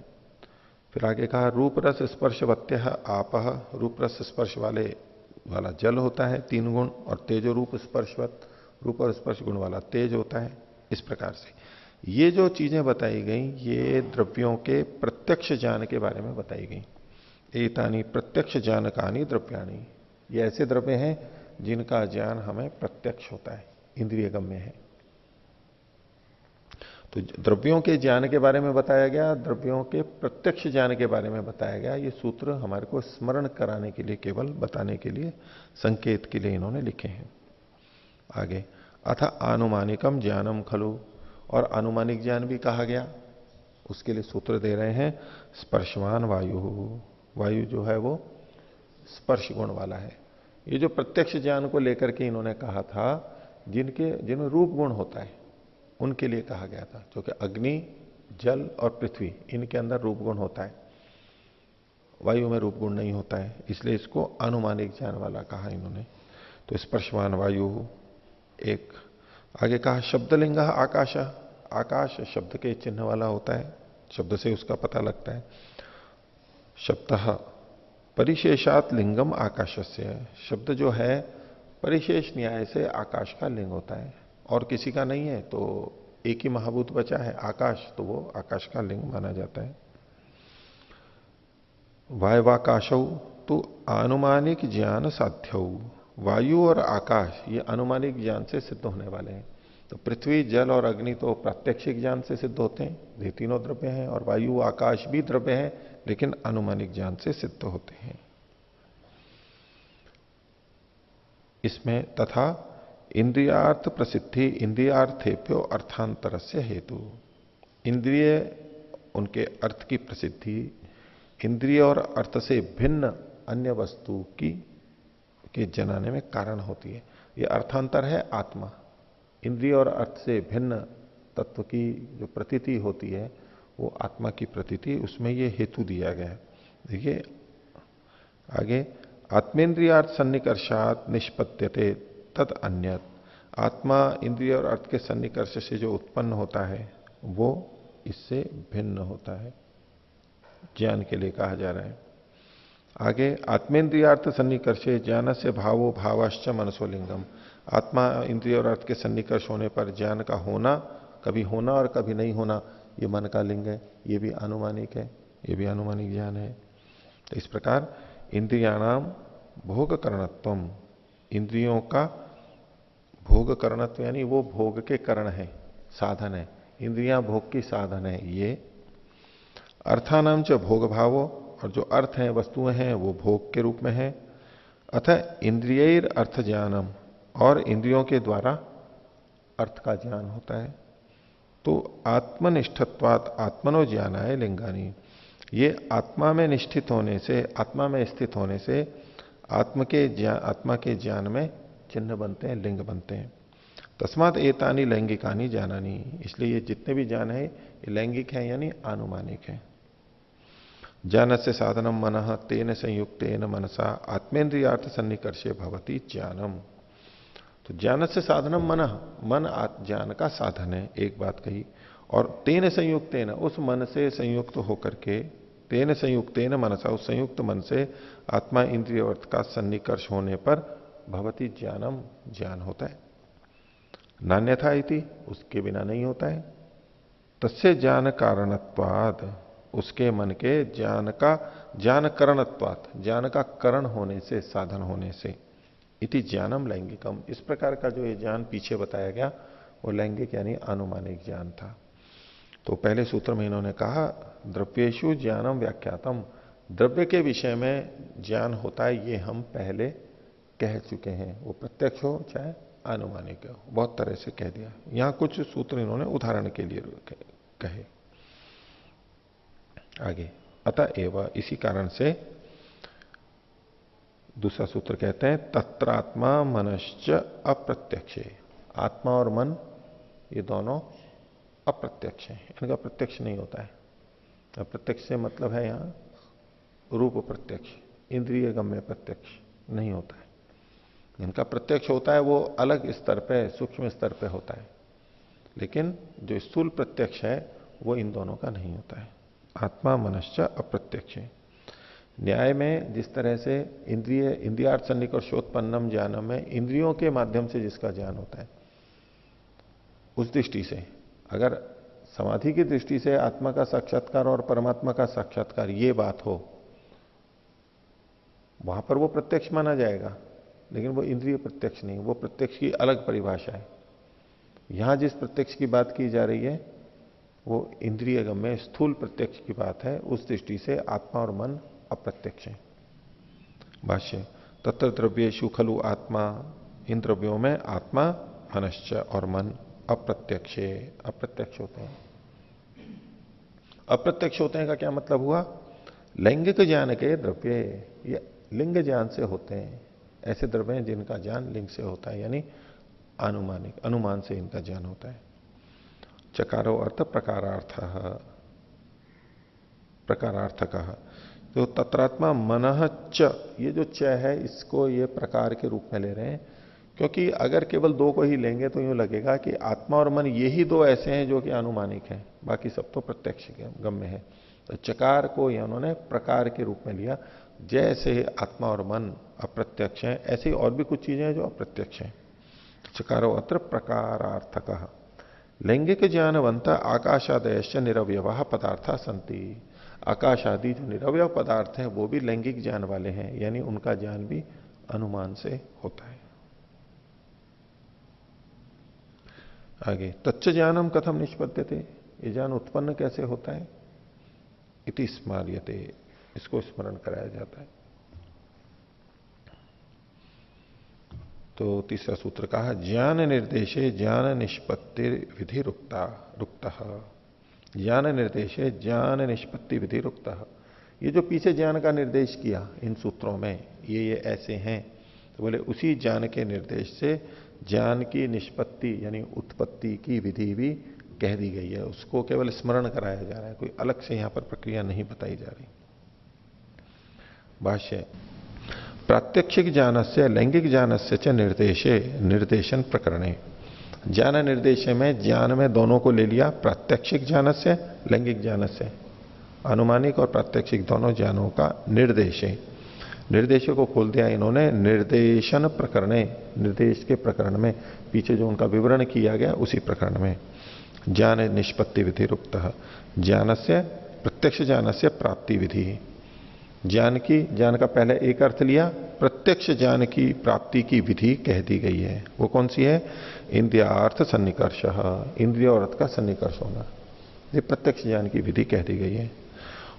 फिर आगे कहा रूप रस स्पर्शवत्य आपह, रूप रस स्पर्श वाला जल होता है 3 गुण, और तेजो रूप स्पर्शवत, रूप और स्पर्श गुण वाला तेज होता है। इस प्रकार से ये जो चीजें बताई गई, ये द्रव्यों के प्रत्यक्ष ज्ञान के बारे में बताई गई। एतानी प्रत्यक्ष ज्ञानकानी द्रव्याणी, ये ऐसे द्रव्य हैं जिनका ज्ञान हमें प्रत्यक्ष होता है, इंद्रिय गम्य है। तो द्रव्यों के ज्ञान के बारे में बताया गया, द्रव्यों के प्रत्यक्ष ज्ञान के बारे में बताया गया। ये सूत्र हमारे को स्मरण कराने के लिए, केवल बताने के लिए, संकेत के लिए इन्होंने लिखे हैं। आगे अथ आनुमानिकम ज्ञानम खलु, और अनुमानिक ज्ञान भी कहा गया, उसके लिए सूत्र दे रहे हैं स्पर्शवान वायु। वायु जो है वो स्पर्श गुण वाला है। ये जो प्रत्यक्ष ज्ञान को लेकर के इन्होंने कहा था, जिनमें रूप गुण होता है उनके लिए कहा गया था, क्योंकि अग्नि, जल और पृथ्वी, इनके अंदर रूप गुण होता है, वायु में रूप गुण नहीं होता है, इसलिए इसको अनुमानिक ज्ञान वाला कहा इन्होंने। तो स्पर्शवान वायु एक। आगे कहा शब्दलिंग आकाश, आकाश शब्द के चिन्ह वाला होता है, शब्द से उसका पता लगता है। शब्द परिशेषात लिंगम आकाशस्य, शब्द जो है परिशेष न्याय से आकाश का लिंग होता है, और किसी का नहीं है, तो एक ही महाभूत बचा है आकाश, तो वो आकाश का लिंग माना जाता है। वायवाकाशौ तो आनुमानिक ज्ञान साध्यौ, वायु और आकाश ये अनुमानिक ज्ञान से सिद्ध होने वाले हैं। तो पृथ्वी, जल और अग्नि तो प्रात्यक्षिक ज्ञान से सिद्ध होते हैं, ये तीनों द्रव्य हैं, और वायु आकाश भी द्रव्य हैं, लेकिन अनुमानिक ज्ञान से सिद्ध होते हैं। इसमें तथा इंद्रियार्थ प्रसिद्धि इंद्रियार्थेभ्यो अर्थांतर से हेतु, इंद्रिय उनके अर्थ की प्रसिद्धि इंद्रिय और अर्थ से भिन्न अन्य वस्तु के जनाने में कारण होती है। ये अर्थांतर है आत्मा, इंद्रिय और अर्थ से भिन्न तत्व की जो प्रतीति होती है वो आत्मा की प्रतीति, उसमें ये हेतु दिया गया है। देखिए आगे आत्मेन्द्रियार्थ सन्निकर्षात निष्पत्यते तद अन्यत। आत्मा इंद्रिय और अर्थ के सन्निकर्ष से जो उत्पन्न होता है वो इससे भिन्न होता है, ज्ञान के लिए कहा जा रहा है। आगे आत्मेन्द्रियार्थ सन्निकर्षे ज्ञान से भावो भावाश्च मनसोलिंगम। आत्मा इंद्रिय और अर्थ के सन्निकर्ष होने पर ज्ञान का होना, कभी होना और कभी नहीं होना, ये मन का लिंग है, ये भी अनुमानिक है, ये भी अनुमानिक ज्ञान है। तो इस प्रकार इंद्रियाणाम भोग करणत्वम, इंद्रियों का भोग करणत्व यानी वो भोग के करण है, साधन है, इंद्रियां भोग की साधन है ये। अर्थानाम च भोग भावो, और जो अर्थ हैं वस्तुएं हैं वो भोग के रूप में है। अतः इंद्रियर अर्थ ज्ञानम, और इंद्रियों के द्वारा अर्थ का ज्ञान होता है। तो आत्मनिष्ठत्वात् आत्मनो ज्ञानाय लिंगानी, ये आत्मा में निष्ठित होने से, आत्मा में स्थित होने से आत्मा के ज्ञान में चिन्ह बनते हैं, लिंग बनते हैं। तस्मात् एतानी लैंगिकानी ज्ञानानी, इसलिए ये जितने भी ज्ञान है ये लैंगिक है यानी आनुमानिक है। ज्ञान से साधनम मनः तेन संयुक्तेन मनसा आत्मेन्द्रियार्थ सन्निकर्षे भवति ज्ञानम। तो ज्ञान से साधनम मनः, मन ज्ञान का साधन है, एक बात कही। और तेन संयुक्तेन, उस मन से संयुक्त होकर के, तेन संयुक्तेन मनसा, उस संयुक्त मन से आत्मा इंद्रिय अर्थ का सन्निकर्ष होने पर भवति ज्ञानम, ज्ञान होता है। नान्यथा इति, उसके बिना नहीं होता है। तस्य ज्ञान कारणत्वाद, उसके मन के ज्ञान का ज्ञान करणत्वात्, ज्ञान का करण होने से, साधन होने से। इति ज्ञानम लैंगिकम, इस प्रकार का जो ये ज्ञान पीछे बताया गया वो लैंगिक यानी अनुमानिक ज्ञान था। तो पहले सूत्र में इन्होंने कहा द्रव्येषु ज्ञानम व्याख्यातम, द्रव्य के विषय में ज्ञान होता है, ये हम पहले कह चुके हैं, वो प्रत्यक्ष हो चाहे अनुमानिक हो, बहुत तरह से कह दिया। यहां कुछ सूत्र इन्होंने उदाहरण के लिए कहे। आगे अतएव, इसी कारण से दूसरा सूत्र कहते हैं तत्रात्मा मनश्च अप्रत्यक्ष, आत्मा और मन ये दोनों अप्रत्यक्ष हैं, इनका प्रत्यक्ष नहीं होता है। अप्रत्यक्ष से मतलब है यहां रूप प्रत्यक्ष, इंद्रिय गम्य प्रत्यक्ष नहीं होता है। इनका प्रत्यक्ष होता है वो अलग स्तर पे, सूक्ष्म स्तर पे होता है, लेकिन जो स्थूल प्रत्यक्ष है वो इन दोनों का नहीं होता है। आत्मा मनश्च अप्रत्यक्ष। न्याय में जिस तरह से इंद्रियार्थ सन्निकर्षोत्पन्नम ज्ञानम में इंद्रियों के माध्यम से जिसका ज्ञान होता है, उस दृष्टि से अगर समाधि की दृष्टि से आत्मा का साक्षात्कार और परमात्मा का साक्षात्कार ये बात हो, वहां पर वो प्रत्यक्ष माना जाएगा, लेकिन वो इंद्रिय प्रत्यक्ष नहीं, वो प्रत्यक्ष की अलग परिभाषा है। यहां जिस प्रत्यक्ष की बात की जा रही है वो इंद्रिय गम्य स्थूल प्रत्यक्ष की बात है, उस दृष्टि से आत्मा और मन अप्रत्यक्ष है। भाष्य तत्र द्रव्येषु खलु आत्मा, इन द्रव्यों में आत्मा मनश्च और मन अप्रत्यक्ष, अप्रत्यक्ष होते हैं। अप्रत्यक्ष होते हैं का क्या मतलब हुआ? लैंगिक ज्ञान के द्रव्य ये लिंग ज्ञान से होते हैं, ऐसे द्रव्य हैं जिनका ज्ञान लिंग से होता है, यानी अनुमानिक, अनुमान से इनका ज्ञान होता है। चकारो अर्थ प्रकारार्थ, प्रकारार्थ कहा तो तत्रात्मा मनः च, ये जो च है इसको ये प्रकार के रूप में ले रहे हैं, क्योंकि अगर केवल दो को ही लेंगे तो यूं लगेगा कि आत्मा और मन ये ही दो ऐसे हैं जो कि अनुमानिक हैं, बाकी सब तो प्रत्यक्ष गम्य है। तो चकार को ये उन्होंने प्रकार के रूप में लिया, जैसे आत्मा और मन अप्रत्यक्ष हैं ऐसे ही और भी कुछ चीजें हैं जो अप्रत्यक्ष हैं। चकारो अत्र प्रकारार्थकः। लैंगिक ज्ञानवंत आकाशादयश्च निरवयवः पदार्था सन्ति, आकाश आदि जो निरवय पदार्थ हैं वो भी लैंगिक ज्ञान वाले हैं, यानी उनका ज्ञान भी अनुमान से होता है। आगे तच्च ज्ञानम कथम निष्पद्यते, ये ज्ञान उत्पन्न कैसे होता है? इति स्मार्यते, इसको स्मरण कराया जाता है। तो तीसरा सूत्र कहा ज्ञान निर्देशे ज्ञान निष्पत्ति विधि रुक्ता, ज्ञान निर्देशे ज्ञान निष्पत्ति विधि रुक्ता। ये जो पीछे ज्ञान का निर्देश किया इन सूत्रों में, ये ऐसे हैं, तो बोले उसी ज्ञान के निर्देश से ज्ञान की निष्पत्ति यानी उत्पत्ति की विधि भी कह दी गई है, उसको केवल स्मरण कराया जा रहा है, कोई अलग से यहां पर प्रक्रिया नहीं बताई जा रही। भाष्य प्रात्यक्षिक ज्ञानस्य लैंगिक ज्ञानस्य च निर्देशे निर्देशन प्रकरणे। ज्ञान निर्देश में ज्ञान में दोनों को ले लिया, प्रात्यक्षिक ज्ञानस्य लैंगिक ज्ञानस्य, अनुमानिक और प्रात्यक्षिक दोनों ज्ञानों का निर्देश है। निर्देशों को खोल दिया इन्होंने निर्देशन प्रकरणे, निर्देश के प्रकरण में, पीछे जो उनका विवरण किया गया उसी प्रकरण में। ज्ञान निष्पत्ति विधि रुक्त, ज्ञानस्य प्रत्यक्ष ज्ञानस्य प्राप्ति विधि। ज्ञान का पहले एक अर्थ लिया, प्रत्यक्ष ज्ञान की प्राप्ति की विधि कह दी गई है। वो कौन सी है? इंद्रियार्थ सन्निकर्ष, इंद्रिय और अर्थ का सन्निकर्ष होना, ये प्रत्यक्ष ज्ञान की विधि कह दी गई है।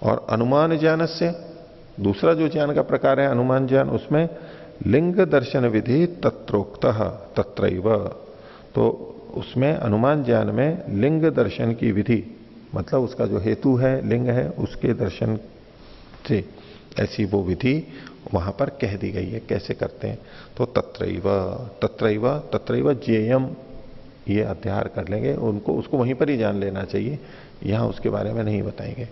और अनुमान ज्ञान से दूसरा जो ज्ञान का प्रकार है अनुमान ज्ञान, उसमें लिंग दर्शन विधि तत्रोक्त तत्रैव, तो उसमें अनुमान ज्ञान में लिंग दर्शन की विधि, मतलब उसका जो हेतु है लिंग है उसके दर्शन से ऐसी वो विधि वहां पर कह दी गई है, कैसे करते हैं। तो तत्रैव तत्रैव तत्रैव ज्ञेयम, ये अध्याय कर लेंगे, उनको उसको वहीं पर ही जान लेना चाहिए, यहां उसके बारे में नहीं बताएंगे।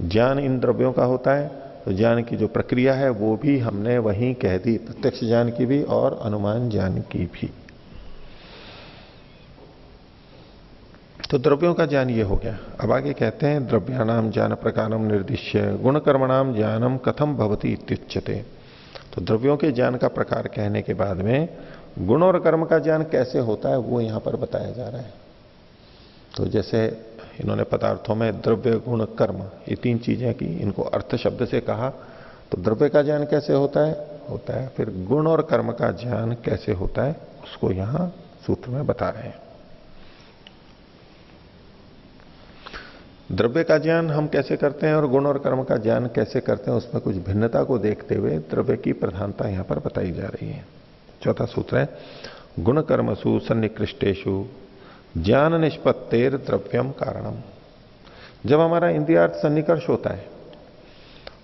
ज्ञान इन द्रव्यों का होता है, तो ज्ञान की जो प्रक्रिया है वो भी हमने वहीं कह दी, प्रत्यक्ष ज्ञान की भी और अनुमान ज्ञान की भी। तो द्रव्यों का ज्ञान ये हो गया। अब आगे कहते हैं द्रव्याणाम ज्ञान प्रकारम निर्दिश्य गुण कर्मणाम ज्ञानम कथम भवति इत्युच्यते। तो द्रव्यों के ज्ञान का प्रकार कहने के बाद में गुण और कर्म का ज्ञान कैसे होता है वो यहां पर बताया जा रहा है। तो जैसे इन्होंने पदार्थों में द्रव्य गुण कर्म ये तीन चीजें की, इनको अर्थ शब्द से कहा, तो द्रव्य का ज्ञान कैसे होता है, फिर गुण और कर्म का ज्ञान कैसे होता है उसको यहां सूत्र में बता रहे हैं। द्रव्य का ज्ञान हम कैसे करते हैं और गुण और कर्म का ज्ञान कैसे करते हैं, उसमें कुछ भिन्नता को देखते हुए द्रव्य की प्रधानता यहां पर बताई जा रही है। चौथा सूत्र है गुण कर्मसु सन्निकृष्टेषु ज्ञान निष्पत्तेर द्रव्यम कारणम। जब हमारा इंद्रियार्थ सन्निकर्ष होता है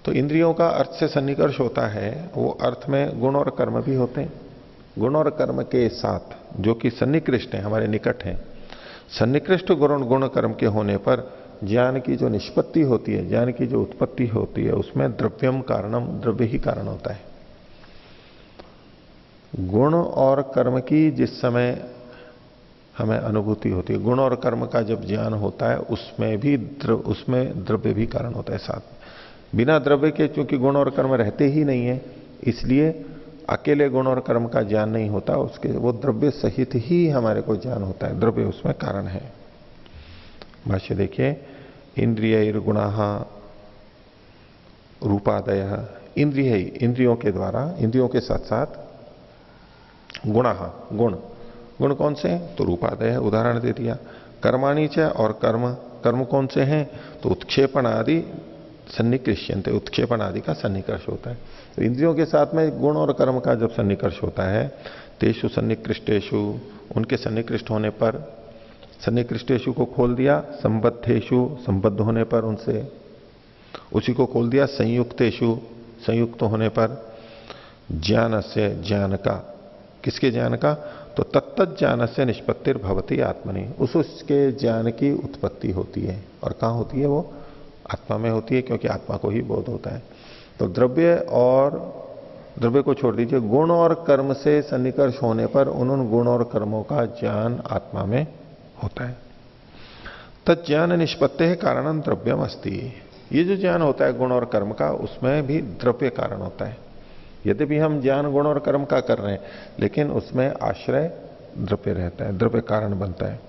तो इंद्रियों का अर्थ से सन्निकर्ष होता है, वो अर्थ में गुण और कर्म भी होते हैं। गुण और कर्म के साथ जो कि सन्निकृष्ट है, हमारे निकट है, सन्निकृष्ट गुण कर्म के होने पर ज्ञान की जो निष्पत्ति होती है, ज्ञान की जो उत्पत्ति होती है, उसमें द्रव्यम कारणम, द्रव्य ही कारण होता है। गुण और कर्म की जिस समय हमें अनुभूति होती है, गुण और कर्म का जब ज्ञान होता है उसमें द्रव्य भी कारण होता है साथ। बिना द्रव्य के चूंकि गुण और कर्म रहते ही नहीं है, इसलिए अकेले गुण और कर्म का ज्ञान नहीं होता, उसके वो द्रव्य सहित ही हमारे को ज्ञान होता है, द्रव्य उसमें कारण है। भाष्य देखिए, इंद्रिय गुणाः रूपादय, इंद्रिय इंद्रियों के द्वारा, इंद्रियों के साथ साथ गुणाः गुण कौन से हैं? तो रूपादय उदाहरण दे दिया। कर्माणि च, और कर्म कौन से हैं? तो उत्क्षेपण आदि सन्निकृष्यन्ते, उत्क्षेपण आदि का सन्निकर्ष होता है। तो इंद्रियों के साथ में गुण और कर्म का जब सन्निकर्ष होता है, तेषु सन्निकृष्टेषु, उनके सन्निकृष्ट होने पर, सन्निकृष्टेषु को खोल दिया, संबद्धेषु संबद्ध होने पर उनसे, उसी को खोल दिया संयुक्तेषु संयुक्त होने पर, ज्ञान से, ज्ञान का, किसके ज्ञान का? तो तत्त ज्ञान से निष्पत्तिर भवति आत्मनि, उसके ज्ञान की उत्पत्ति होती है। और कहां होती है? वो आत्मा में होती है, क्योंकि आत्मा को ही बोध होता है। तो द्रव्य को छोड़ दीजिए, गुण और कर्म से सन्निकर्ष होने पर उन गुण और कर्मों का ज्ञान आत्मा में होता है। तज्ज्ञान निष्पत्ति कारणं द्रव्यम अस्ति, ये जो ज्ञान होता है गुण और कर्म का, उसमें भी द्रव्य कारण होता है। यद्यपि हम ज्ञान गुण और कर्म का कर रहे हैं, लेकिन उसमें आश्रय द्रव्य रहता है, द्रव्य कारण बनता है।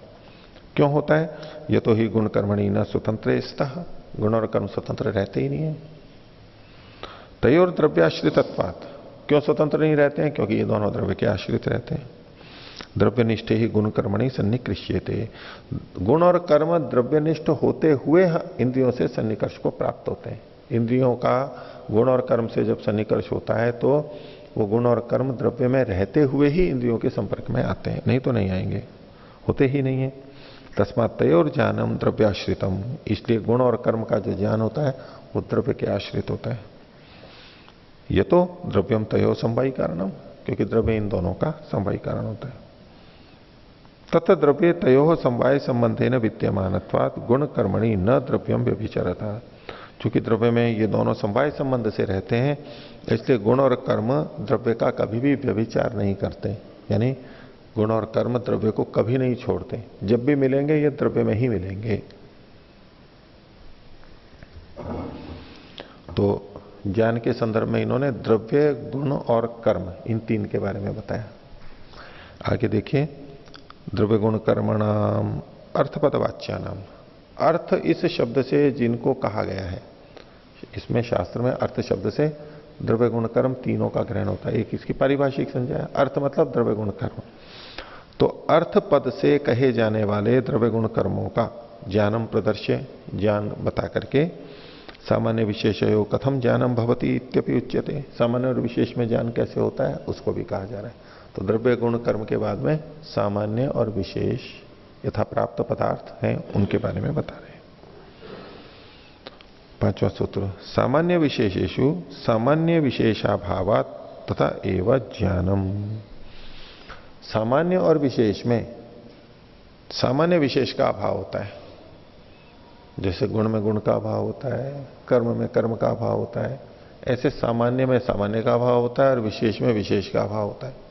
क्यों होता है? ये तो ही गुण कर्मणि न स्वतंत्र स्तः, गुण और कर्म स्वतंत्र रहते ही नहीं है। तयोर द्रव्याश्रितत्वात्, क्यों स्वतंत्र नहीं रहते हैं? क्योंकि ये दोनों द्रव्य के आश्रित रहते हैं। द्रव्यनिष्ठे ही गुण कर्मणि सन्निकृष्यते, गुण और कर्म द्रव्यनिष्ठ होते हुए इंद्रियों से सन्निकर्ष को प्राप्त होते हैं। इंद्रियों का गुण और कर्म से जब सन्निकर्ष होता है तो वो गुण और कर्म द्रव्य में रहते हुए ही इंद्रियों के संपर्क में आते हैं, नहीं तो नहीं आएंगे, होते ही नहीं है। तस्मात् तयोर ज्ञानम द्रव्याश्रितम, इसलिए गुण और कर्म का जो ज्ञान होता है वो द्रव्य के आश्रित होता है। ये तो द्रव्यम तयो समवायी कारणम, क्योंकि द्रव्य इन दोनों का समवायी कारण होता है। तत्र द्रव्य तयो समवाय संबंधेन विद्यमानत्वात् गुण कर्मणि न द्रव्यम व्यभिचरता, चूंकि द्रव्य में ये दोनों समवाय संबंध से रहते हैं, इसलिए गुण और कर्म द्रव्य का कभी भी व्यभिचार नहीं करते। यानी गुण और कर्म द्रव्य को कभी नहीं छोड़ते, जब भी मिलेंगे ये द्रव्य में ही मिलेंगे। तो ज्ञान के संदर्भ में इन्होंने द्रव्य, गुण और कर्म, इन तीन के बारे में बताया। आगे देखिए, द्रव्य गुण कर्मणाम अर्थपदवाच्यानाम, अर्थ इस शब्द से जिनको कहा गया है, इसमें शास्त्र में अर्थ शब्द से द्रव्य गुण कर्म तीनों का ग्रहण होता है। एक इसकी पारिभाषिक संज्ञा है, अर्थ मतलब द्रव्य गुण कर्म। तो अर्थ पद से कहे जाने वाले द्रव्य गुण कर्मों का ज्ञानम प्रदर्श्य, ज्ञान बता करके, सामान्य विशेषयो कथम ज्ञानम भवति इत्यपि उच्यते, सामान्य और विशेष में ज्ञान कैसे होता है उसको भी कहा जा रहा है। तो द्रव्य गुण कर्म के बाद में सामान्य और विशेष यथा प्राप्त पदार्थ हैं उनके बारे में बता रहे हैं। पांचवा सूत्र, सामान्य विशेषेषु सामान्य विशेषाभावात तथा एवं ज्ञानम, सामान्य और विशेष में सामान्य विशेष का अभाव होता है। जैसे गुण में गुण का अभाव होता है, कर्म में कर्म का अभाव होता है, ऐसे सामान्य में सामान्य का अभाव होता है और विशेष में विशेष का अभाव होता है।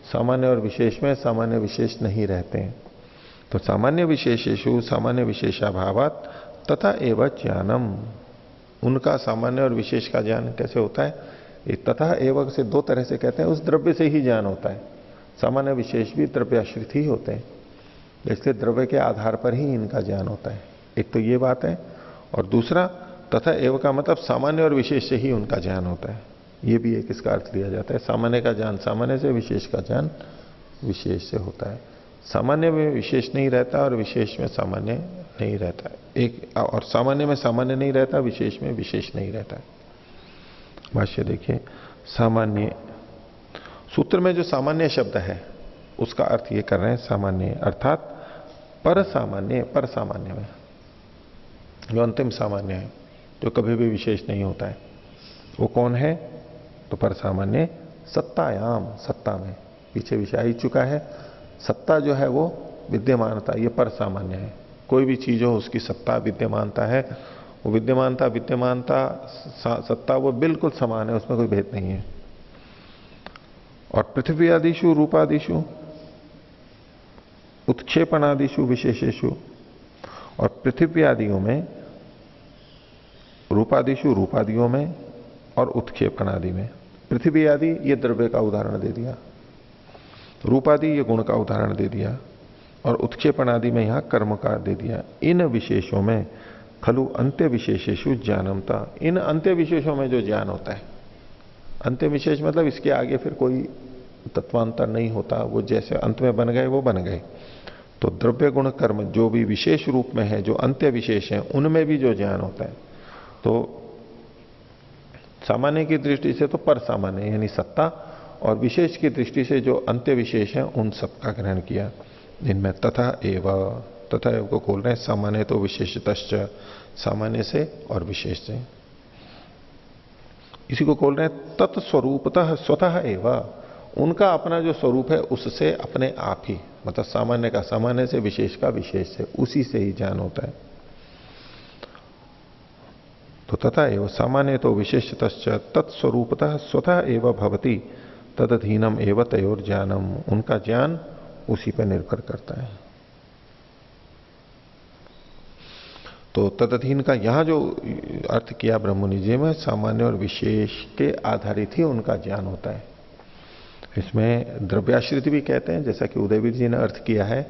सामान्य और विशेष में सामान्य विशेष नहीं रहते हैं। तो सामान्य विशेषेषु सामान्य विशेषाभावात तथा एवं ज्ञानम, उनका सामान्य और विशेष का ज्ञान कैसे होता है? तथा एवं से दो तरह से कहते हैं, उस द्रव्य से ही ज्ञान होता है। सामान्य विशेष भी द्रव्याश्रित ही होते हैं, इसलिए द्रव्य के आधार पर ही इनका ज्ञान होता है। एक तो ये बात है, और दूसरा तथा एवं का मतलब सामान्य और विशेष से ही उनका ज्ञान होता है। ये भी एक इसका अर्थ लिया जाता है। सामान्य का ज्ञान सामान्य से, विशेष का ज्ञान विशेष से होता है। सामान्य में विशेष नहीं रहता और विशेष में सामान्य नहीं रहता है। एक और सामान्य में सामान्य नहीं रहता, विशेष में विशेष नहीं रहता है। भाष्य देखिए, सामान्य सूत्र में जो सामान्य शब्द है उसका अर्थ ये कर रहे हैं सामान्य अर्थात पर सामान्य, पर सामान्य में जो अंतिम सामान्य है, जो कभी भी विशेष नहीं होता है, वो कौन है? तो पर सामान्य सत्तायाम, सत्ता में, पीछे विषय ही चुका है। सत्ता जो है वो विद्यमानता, ये पर सामान्य है। कोई भी चीज हो उसकी सत्ता विद्यमानता है, वो विद्यमानता सत्ता वो बिल्कुल समान है, उसमें कोई भेद नहीं है। और पृथ्वी आदिशु रूपादिशु उत्क्षेपणादिशु विशेषेशु, और पृथ्वी आदियों में, रूपादिशु रूपादियों में, और उत्क्षेपण आदि में। पृथ्वी आदि ये द्रव्य का उदाहरण दे दिया, रूपादि ये गुण का उदाहरण दे दिया, और उत्क्षेपण आदि में यहां कर्म का दे दिया। इन विशेषों में खलु अंत्य विशेषेषु ज्ञानमता, इन अंत्य विशेषों में जो ज्ञान होता है, अंत्य विशेष मतलब इसके आगे फिर कोई तत्वांतर नहीं होता, वो जैसे अंत में बन गए वो बन गए। तो द्रव्य गुण कर्म जो भी विशेष रूप में है, जो अंत्य विशेष है, उनमें भी जो ज्ञान होता है, तो सामान्य की दृष्टि से तो पर सामान्य यानी सत्ता, और विशेष की दृष्टि से जो अंत्य विशेष है उन सबका ग्रहण किया। इनमें तथा एवं, तथा एवं को खोल रहे हैं, सामान्य तो विशेषतश्च, सामान्य से और विशेष से। इसी को खोल रहे हैं तत्स्वरूपतः स्वतः एवं, उनका अपना जो स्वरूप है उससे अपने आप ही, मतलब सामान्य का सामान्य से, विशेष का विशेष से, उसी से ही ज्ञान होता है। तो तथा एवं सामान्य तो विशेषतश्च तत्स्वरूपतः स्वतः एवं भवति तदधीनम एवं तयोर ज्ञानम, उनका ज्ञान उसी पर निर्भर करता है। तो तदधीन का यहां जो अर्थ किया ब्रह्ममुनि जी में, सामान्य और विशेष के आधारित ही उनका ज्ञान होता है। इसमें द्रव्याश्रित भी कहते हैं, जैसा कि उदयवीर जी ने अर्थ किया है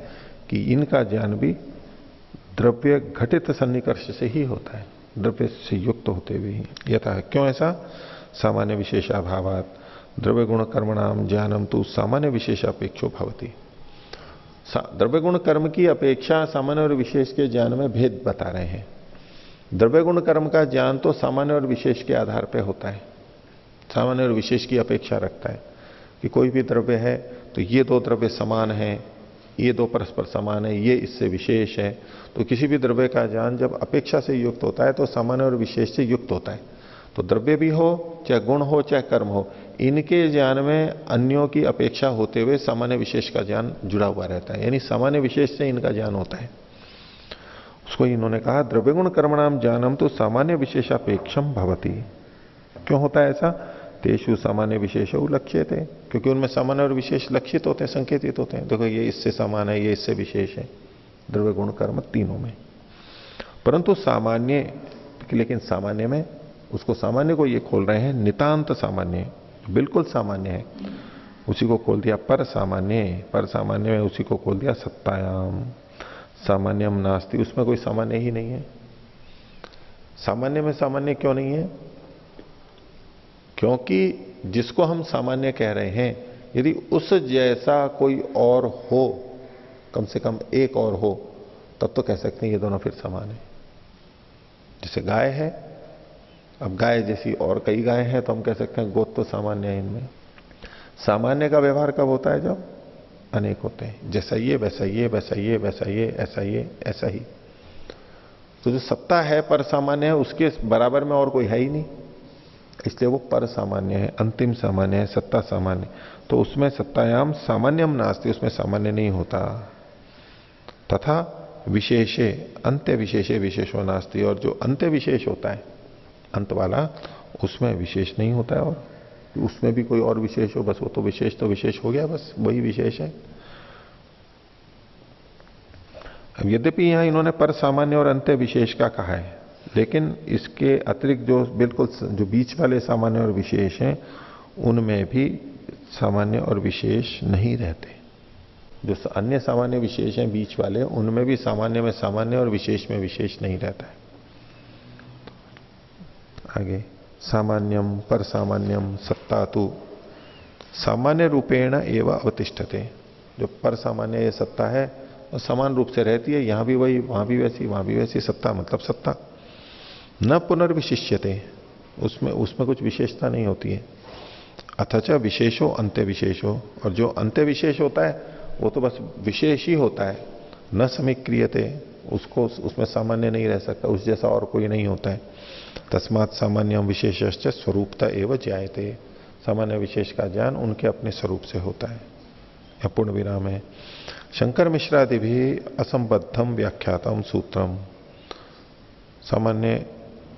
कि इनका ज्ञान भी द्रव्य घटित सन्निकर्ष से ही होता है, द्रव्य से युक्त होते हुए ही। यथा, क्यों ऐसा? सामान्य विशेषाभावात द्रव्य गुण कर्मणाम ज्ञानम तो सामान्य विशेषापेक्षो भवति। द्रव्य गुण कर्म की अपेक्षा सामान्य और विशेष के ज्ञान में भेद बता रहे हैं। द्रव्य गुण कर्म का ज्ञान तो सामान्य और विशेष के आधार पर होता है, सामान्य और विशेष की अपेक्षा रखता है कि कोई भी द्रव्य है तो ये दो द्रव्य समान हैं, ये दो परस्पर समान है, ये इससे विशेष है। तो किसी भी द्रव्य का ज्ञान जब अपेक्षा से युक्त होता है तो सामान्य और विशेष से युक्त होता है। तो द्रव्य भी हो, चाहे गुण हो, चाहे कर्म हो, इनके ज्ञान में अन्यों की अपेक्षा होते हुए सामान्य विशेष का ज्ञान जुड़ा हुआ रहता है, यानी सामान्य विशेष से इनका ज्ञान होता है। उसको इन्होंने कहा द्रव्य गुण कर्मणाम ज्ञानम तो सामान्य विशेषापेक्षम भवती। क्यों होता है ऐसा? तेषु सामान्य विशेष लक्ष्य थे, क्योंकि उनमें सामान्य और विशेष लक्षित होते हैं, संकेतित होते हैं। देखो ये इससे समान है, ये इससे विशेष है, द्रव्य गुण कर्म तीनों में। परंतु सामान्य, लेकिन सामान्य में उसको, सामान्य को ये खोल रहे हैं नितांत सामान्य, बिल्कुल सामान्य है, उसी को खोल दिया पर सामान्य। पर सामान्य में उसी को खोल दिया सत्तायाम सामान्यम नास्ति, उसमें कोई सामान्य ही नहीं है। सामान्य में सामान्य क्यों नहीं है? क्योंकि जिसको हम सामान्य कह रहे हैं, यदि उस जैसा कोई और हो, कम से कम एक और हो, तब तो कह सकते हैं ये दोनों फिर समान है। जैसे गाय है, अब गाय जैसी और कई गाय हैं तो हम कह सकते हैं गोत्र तो सामान्य है इनमें। सामान्य का व्यवहार कब होता है? जब अनेक होते हैं, जैसा ये वैसा ये, वैसा ये वैसा ये, ऐसा ये ऐसा ही। तो जो सत्ता है पर सामान्य है, उसके बराबर में और कोई है ही नहीं, इसलिए वो पर सामान्य है, अंतिम सामान्य है, सत्ता सामान्य। तो उसमें सत्तायाम सामान्यम नास्ति, उसमें सामान्य नहीं होता। तथा विशेषे अंत्य विशेषे विशेषो नास्ति, और जो अंत्य विशेष होता है, अंत वाला, उसमें विशेष नहीं होता है। और उसमें भी कोई और विशेष हो, बस वो तो विशेष हो गया, बस वही विशेष है। अब यद्यपि यहां इन्होंने पर सामान्य और अंत्य विशेष का कहा है, लेकिन इसके अतिरिक्त जो बिल्कुल जो बीच वाले सामान्य और विशेष हैं, उनमें भी सामान्य और विशेष नहीं रहते। जो अन्य सामान्य विशेष हैं बीच वाले, उनमें भी सामान्य में सामान्य और विशेष में विशेष नहीं रहता है। आगे सामान्यम पर सामान्यम सत्ता तो सामान्य रूपेण एवं अवतिष्ठते। जो पर सामान्य ये सत्ता है और समान रूप से रहती है, यहां भी वही, वहां भी वैसी, वहां भी वैसी। सत्ता मतलब सत्ता, न पुनर्विशिष्यते, उसमें कुछ विशेषता नहीं होती है। अथच विशेषो अंत्य विशेषो, और जो अंत्य विशेष होता है वो तो बस विशेष ही होता है, न समीक्रियते, उसको उसमें सामान्य नहीं रह सकता, उस जैसा और कोई नहीं होता है। तस्मात् सामान्यम विशेषश्च स्वरूपता एवं ज्ञायते, सामान्य विशेष का ज्ञान उनके अपने स्वरूप से होता है। या पूर्ण विराम है। शंकर मिश्रादि भी असंबद्धम व्याख्यातम सूत्रम, सामान्य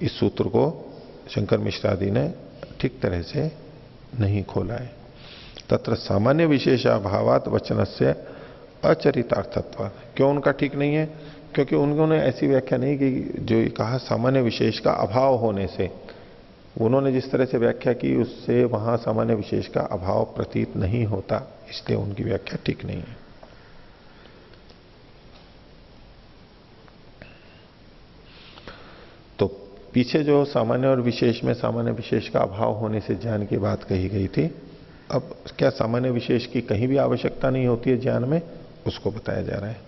इस सूत्र को शंकर मिश्रादि ने ठीक तरह से नहीं खोला है। तत्र सामान्य विशेषाभावात वचनस्य अचरितार्थत्व। क्यों उनका ठीक नहीं है? क्योंकि उन्होंने ऐसी व्याख्या नहीं की जो कहा सामान्य विशेष का अभाव होने से। उन्होंने जिस तरह से व्याख्या की उससे वहां सामान्य विशेष का अभाव प्रतीत नहीं होता, इसलिए उनकी व्याख्या ठीक नहीं है। तो पीछे जो सामान्य और विशेष में सामान्य विशेष का अभाव होने से ज्ञान की बात कही गई थी, अब क्या सामान्य विशेष की कहीं भी आवश्यकता नहीं होती है ज्ञान में, उसको बताया जा रहा है।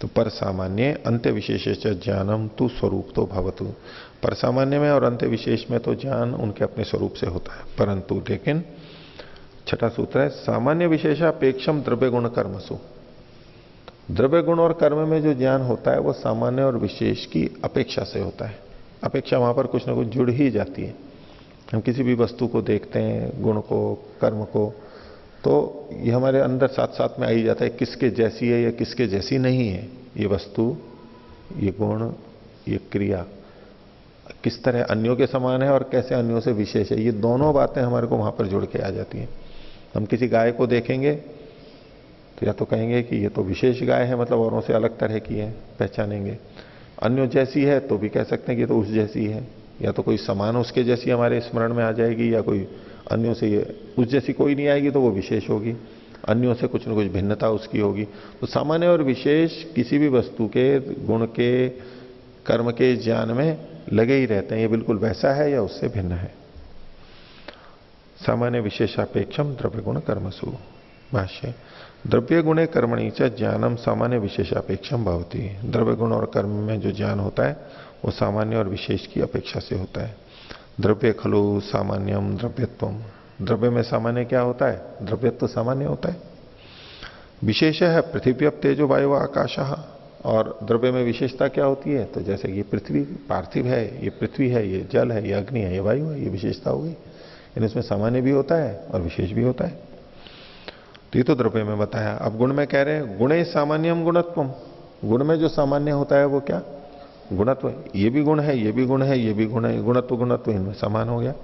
तो पर सामान्य अंत्य विशेष ज्ञानम तु स्वरूप तो भवतु, पर सामान्य में और अंत्य विशेष में तो ज्ञान उनके अपने स्वरूप से होता है। परंतु लेकिन छठा सूत्र है सामान्य विशेषापेक्षम द्रव्य गुण कर्मसु, द्रव्य गुण और कर्म में जो ज्ञान होता है वो सामान्य और विशेष की अपेक्षा से होता है। अपेक्षा वहां पर कुछ ना कुछ जुड़ ही जाती है। हम किसी भी वस्तु को देखते हैं, गुण को, कर्म को, तो ये हमारे अंदर साथ साथ में आ ही जाता है किसके जैसी है या किसके जैसी नहीं है ये वस्तु, ये गुण, ये क्रिया किस तरह अन्यों के समान है और कैसे अन्यों से विशेष है। ये दोनों बातें हमारे को वहां पर जुड़ के आ जाती हैं। हम किसी गाय को देखेंगे तो या तो कहेंगे कि ये तो विशेष गाय है, मतलब औरों से अलग तरह की है, पहचानेंगे। अन्यों जैसी है तो भी कह सकते हैं कि ये तो उस जैसी है, या तो कोई समान उसके जैसी हमारे स्मरण में आ जाएगी, या कोई अन्यों से ये उस जैसी कोई नहीं आएगी तो वो विशेष होगी, अन्यों से कुछ न कुछ भिन्नता उसकी होगी। तो सामान्य और विशेष किसी भी वस्तु के गुण के, कर्म के ज्ञान में लगे ही रहते हैं। ये बिल्कुल वैसा है या उससे भिन्न है। सामान्य विशेषापेक्षम द्रव्य गुण कर्मसु। भाष्य द्रव्य गुणे कर्मणि च ज्ञानम सामान्य विशेषापेक्षम भवति। द्रव्य गुण और कर्म में जो ज्ञान होता है वो सामान्य और विशेष की अपेक्षा से होता है। द्रव्य खलु सामान्यम द्रव्यत्वम, द्रव्य में सामान्य क्या होता है? द्रव्यत्व सामान्य होता है। विशेष है पृथ्वी तेजो वायु आकाश, और द्रव्य में विशेषता क्या होती है? तो जैसे ये पृथ्वी पार्थिव है, ये पृथ्वी है, ये जल है, ये अग्नि है, ये वायु है, ये विशेषता होगी। इसमें सामान्य भी होता है और विशेष भी होता है। तो ये तो द्रव्य में बताया। अब गुण में कह रहे हैं गुणे सामान्यम गुणत्वम, गुण में जो सामान्य होता है वो क्या? गुणत्व, ये भी गुण है, ये भी गुण है, ये भी गुण है, गुणत्व गुणत्व इनमें समान हो गया।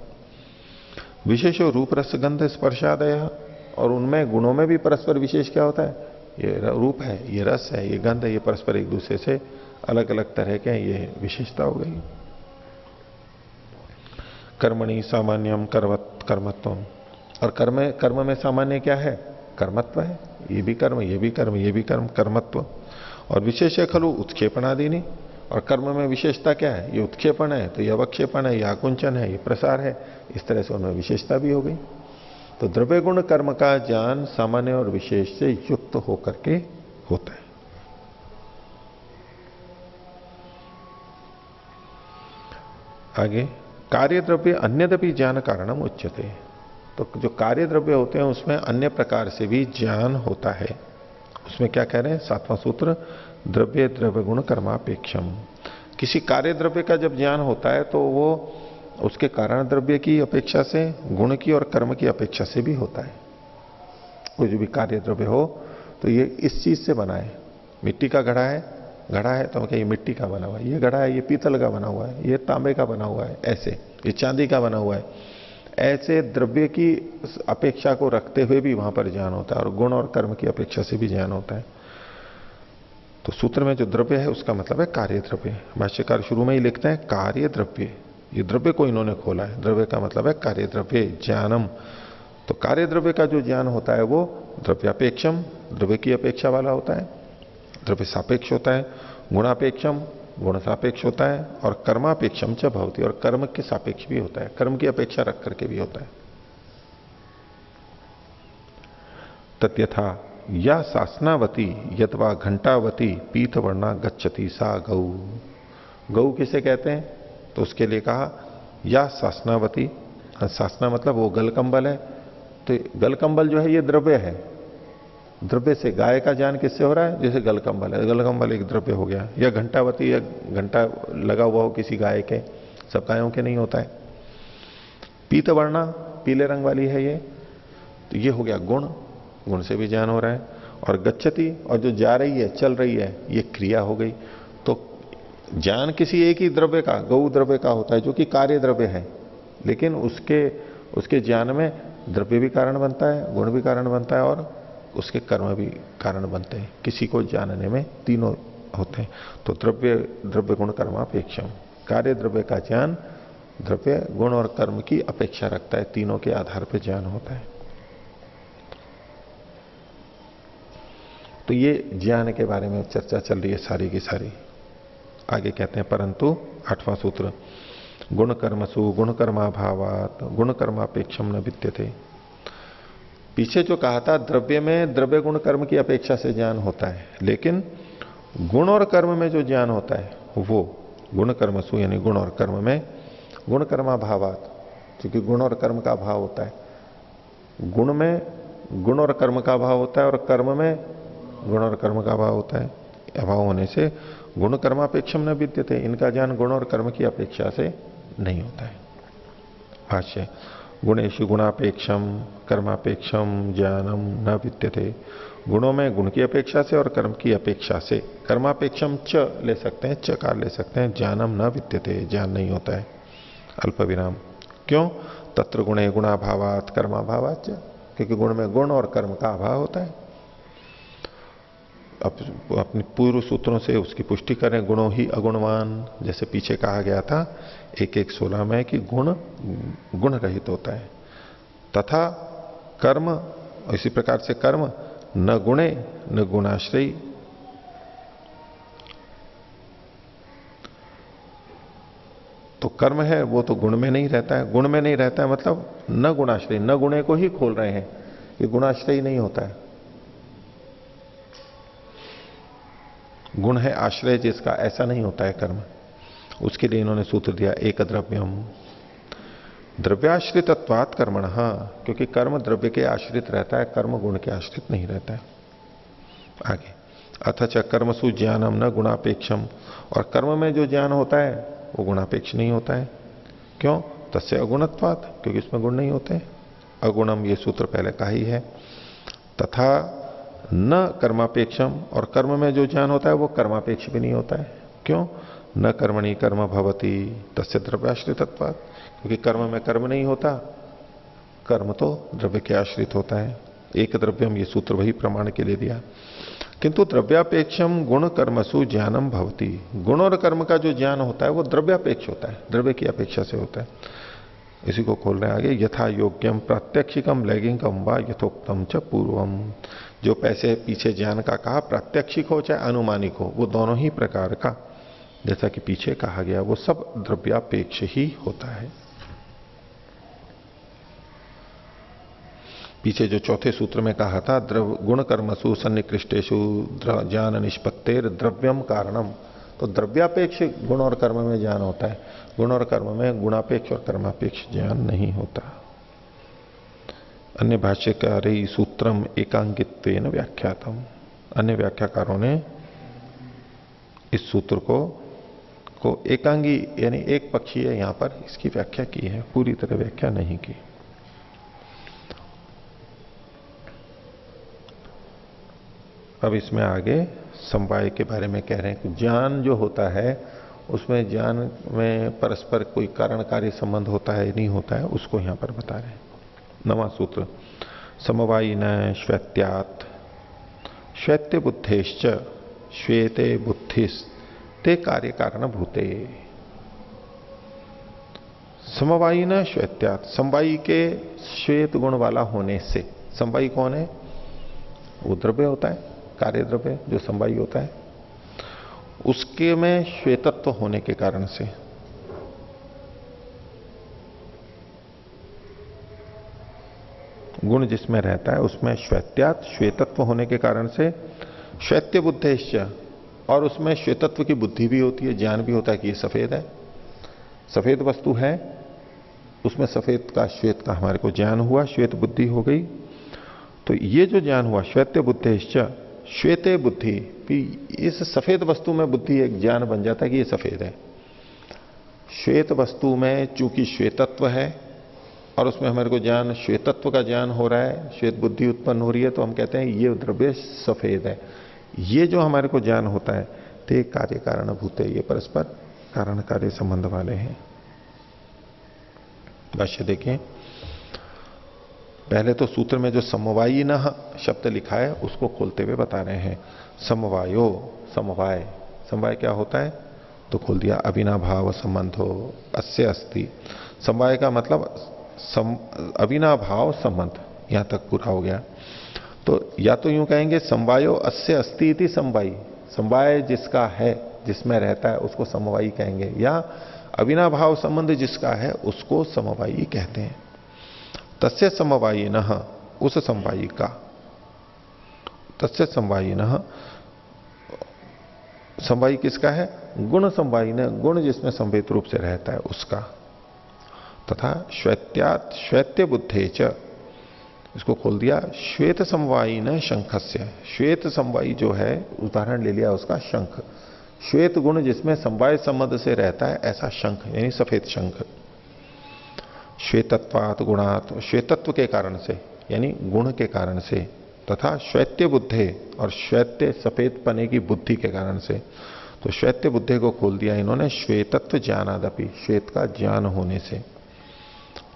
विशेष रूप रस गंध स्पर्शादय, और उनमें गुणों में भी परस्पर विशेष क्या होता है, ये रूप है, ये रस है, ये गंध है, ये परस्पर एक दूसरे से अलग अलग तरह के, ये विशेषता हो गई। कर्मणि सामान्यम कर्मत्व, और कर्म में सामान्य क्या है, कर्मत्व है, ये भी कर्म, ये भी कर्म, ये भी कर्म, कर्मत्व। और विशेष खलु उत्क्षेपणादीनि, और कर्म में विशेषता क्या है, ये उत्क्षेपण है, तो ये अवक्षेपण है, ये आकुंचन है, ये प्रसार है, इस तरह से उनमें विशेषता भी हो गई। तो द्रव्य गुण कर्म का ज्ञान सामान्य और विशेष से युक्त होकर के होता है। आगे कार्य द्रव्य अन्यदपि ज्ञान कारणम उच्यते, तो जो कार्य द्रव्य होते हैं उसमें अन्य प्रकार से भी ज्ञान होता है। उसमें क्या कह रहे हैं, 7वां सूत्र, द्रव्य द्रव्य गुण कर्मापेक्षम। किसी कार्य द्रव्य का जब ज्ञान होता है तो वो उसके कारण द्रव्य की अपेक्षा से, गुण की और कर्म की अपेक्षा से भी होता है। कोई जो भी कार्य द्रव्य हो तो ये इस चीज से बना है, मिट्टी का घड़ा है तो हम कहें ये मिट्टी का बना हुआ है, ये घड़ा है ये पीतल का बना हुआ है, ये तांबे का बना हुआ है, ऐसे ये चांदी का बना हुआ है, ऐसे द्रव्य की अपेक्षा को रखते हुए भी वहां पर ज्ञान होता है, और गुण और कर्म की अपेक्षा से भी ज्ञान होता है। तो सूत्र में जो द्रव्य है उसका मतलब है कार्य द्रव्य। भाष्यकार शुरू में ही लिखते हैं कार्य द्रव्य, ये द्रव्य को इन्होंने खोला है, द्रव्य का मतलब है कार्य द्रव्य ज्ञानम। तो कार्य द्रव्य का जो ज्ञान होता है वो द्रव्यापेक्षम, द्रव्य की अपेक्षा वाला होता है, द्रव्य सापेक्ष होता है, गुणापेक्षम गुण सापेक्ष होता है, और कर्मापेक्षम च भवति, और कर्म के सापेक्ष भी होता है, कर्म की अपेक्षा रख करके भी होता है। तत्यथा या सासनावती यथवा घंटावती पीतवर्णा गच्छति सा गौ। गौ किसे कहते हैं, तो उसके लिए कहा या सासनावती, सासना मतलब वो गलकंबल है, तो गलकंबल जो है ये द्रव्य है, द्रव्य से गाय का ज्ञान किससे हो रहा है, जैसे गलकंबल है, गलकंबल एक द्रव्य हो गया। या घंटावती, या घंटा लगा हुआ हो किसी गाय के, सब गायों के नहीं होता है। पीतवर्णा पीले रंग वाली है ये, तो ये हो गया गुण, गुण से भी ज्ञान हो रहा है। और गच्छति, और जो जा रही है चल रही है, ये क्रिया हो गई। तो ज्ञान किसी एक ही द्रव्य का, गौ द्रव्य का होता है जो कि कार्य द्रव्य है, लेकिन उसके ज्ञान में द्रव्य भी कारण बनता है, गुण भी कारण बनता है, और उसके कर्म भी कारण बनते हैं। किसी को जानने में तीनों होते हैं। तो द्रव्य गुण कर्मापेक्षम, कार्य द्रव्य का ज्ञान द्रव्य गुण और कर्म की अपेक्षा रखता है, तीनों के आधार पर ज्ञान होता है। तो ये ज्ञान के बारे में चर्चा चल रही है सारी की सारी। आगे कहते हैं परंतु 8वां सूत्र, गुण कर्मसु गुण कर्माभावात गुण कर्मापेक्षम न विद्यते। पीछे जो कहा था द्रव्य में द्रव्य गुण कर्म की अपेक्षा से ज्ञान होता है, लेकिन गुण और कर्म में जो ज्ञान होता है वो गुण कर्मसु यानी गुण और कर्म में गुण कर्माभावात, क्योंकि गुण और कर्म का अभाव होता है, गुण में गुण और कर्म का अभाव होता है, और कर्म में गुण और कर्म का अभाव होता है। अभाव होने से गुण कर्मापेक्षम न विद्यते, इनका ज्ञान गुण और कर्म की अपेक्षा से नहीं होता है। भाष्य, गुणेषु गुणापेक्षम कर्मापेक्षम ज्ञानम न विद्यते। गुणों में गुण की अपेक्षा से और कर्म की अपेक्षा से, कर्मापेक्षम च ले सकते हैं, चकार ले सकते हैं, ज्ञानम न विद्यते, ज्ञान नहीं होता है। अल्प विराम, क्यों, तत्र गुणे गुणाभावात कर्माभावात, क्योंकि गुण में गुण और कर्म का अभाव होता है। अपने पूर्व सूत्रों से उसकी पुष्टि करें, गुणों ही अगुणवान, जैसे पीछे कहा गया था 1:16 में कि गुण गुण रहित होता है, तथा कर्म इसी प्रकार से कर्म न गुणे न गुणाश्रयी। तो कर्म है वो तो गुण में नहीं रहता है, गुण में नहीं रहता है मतलब न गुणाश्रयी, न गुणे को ही खोल रहे हैं, ये गुणाश्रयी नहीं होता है। गुण है आश्रय जिसका, ऐसा नहीं होता है कर्म। उसके लिए इन्होंने सूत्र दिया एक द्रव्यम द्रव्याश्रितत्वात् कर्मण, क्योंकि कर्म द्रव्य के आश्रित रहता है, कर्म गुण के आश्रित नहीं रहता है। आगे, अथच कर्मसु ज्ञानम न गुणापेक्षम, और कर्म में जो ज्ञान होता है वो गुणापेक्ष नहीं होता है। क्यों, तस्य अगुणत्वात्, क्योंकि इसमें गुण नहीं होते। अगुणम ये सूत्र पहले का ही है। तथा न कर्मापेक्षम, और कर्म में जो ज्ञान होता है वो कर्मापेक्ष भी नहीं होता है। क्यों, न कर्मणि कर्म भवति तस्य द्रव्याश्रितत्वात्, क्योंकि कर्म में कर्म नहीं होता, कर्म तो द्रव्य के आश्रित होता है। एक द्रव्यम, ये सूत्र वही प्रमाण के लिए दिया। किंतु द्रव्यापेक्षम गुण कर्मसु ज्ञानम भवति, गुण और कर्म का जो ज्ञान होता है वो द्रव्यापेक्ष होता है, द्रव्य की अपेक्षा से होता है। इसी को खोल रहे हैं आगे, यथा योग्यम प्रात्यक्षिकम लैंगिकम व यथोक्तम च पूर्वम। जो पैसे पीछे ज्ञान का कहा, प्रात्यक्षिक हो चाहे अनुमानिक हो, वो दोनों ही प्रकार का जैसा कि पीछे कहा गया वो सब द्रव्यापेक्ष ही होता है। पीछे जो चौथे सूत्र में कहा था, गुण कर्मसु सन्निकृष्टेषु ज्ञान निष्पत्तेर द्रव्यम कारणम, तो द्रव्यापेक्ष गुण और कर्म में ज्ञान होता है, गुण और कर्म में गुणापेक्ष और कर्मापेक्ष ज्ञान नहीं होता। अन्य भाष्यकार सूत्रम एकांगित्वेन व्याख्यातम, अन्य व्याख्याकारों ने इस सूत्र को एकांगी यानी एक पक्षीय यहां पर इसकी व्याख्या की है, पूरी तरह व्याख्या नहीं की। अब इसमें आगे समवाय के बारे में कह रहे हैं कि ज्ञान जो होता है उसमें ज्ञान में परस्पर कोई कारण कार्य संबंध होता है नहीं होता है, उसको यहां पर बता रहे हैं। 9वां सूत्र, समवायी न श्वेत्यात् श्वेत्य बुद्धेश्च श्वेते बुद्धिस ते कार्य कारण भूते। समवायी न श्वेत्यात्, समवायी के श्वेत गुण वाला होने से, समवायी कौन है? वो द्रव्य होता है, कार्य द्रव्य जो समवायी होता है, उसके में श्वेतत्व होने के कारण से, गुण जिसमें रहता है उसमें श्वेत्यात् श्वेतत्व होने के कारण से, श्वेत्य बुद्धेश्च, और उसमें श्वेतत्व की बुद्धि भी होती है, ज्ञान भी होता है कि ये सफेद है, सफेद वस्तु है, उसमें सफेद का श्वेत का हमारे को ज्ञान हुआ, श्वेत बुद्धि हो गई। तो ये जो ज्ञान हुआ श्वेत्य बुद्धेश्च श्वेते बुद्धि, इस सफेद वस्तु में बुद्धि एक ज्ञान बन जाता है कि ये सफेद है। श्वेत वस्तु में चूंकि श्वेतत्व है और उसमें हमारे को ज्ञान, श्वेतत्व का ज्ञान हो रहा है, श्वेत बुद्धि उत्पन्न हो रही है, तो हम कहते हैं ये द्रव्य सफेद है। ये जो हमारे को ज्ञान होता है ते कार्य कारण भूत है, ये परस्पर कारण कार्य संबंध वाले हैं। भाष्य देखें, पहले तो सूत्र में जो समवायी न शब्द लिखा है उसको खोलते हुए बता रहे हैं। समवायो, समवाय, समवाय क्या होता है? तो खोल दिया, अविनाभाव संबंधो अस्य अस्ति। समवाय का मतलब अविनाभाव संबंध, यहां तक पूरा हो गया। तो या तो यूं कहेंगे समवायो अस्य अस्ति इति समवायी, समवाय जिसका है, जिसमें रहता है उसको समवायी कहेंगे, या अविनाभाव संबंध जिसका है उसको समवायी कहते हैं। तस्य समवायी न, उस समवायी का, तस्य समवायी न, समवायी किसका है? गुण समवायी न, गुण जिसमें संवेद रूप से रहता है उसका। तथा श्वेत्यात् श्वेत्य बुद्धे च, इसको खोल दिया, श्वेत समवायी न शंखस्य, श्वेत समवायी जो है उदाहरण ले लिया उसका शंख, श्वेत गुण जिसमें समवाय संबंध से रहता है ऐसा शंख, यानी सफेद शंख। श्वेतत्वात् गुणात्, श्वेतत्व के कारण से यानी गुण के कारण से, तथा श्वेत्य बुद्धे, और श्वेत्य सफेद पने की बुद्धि के कारण से। तो श्वेत्य बुद्धि को खोल दिया इन्होंने श्वेतत्व ज्ञानादपि, श्वेत का ज्ञान होने से,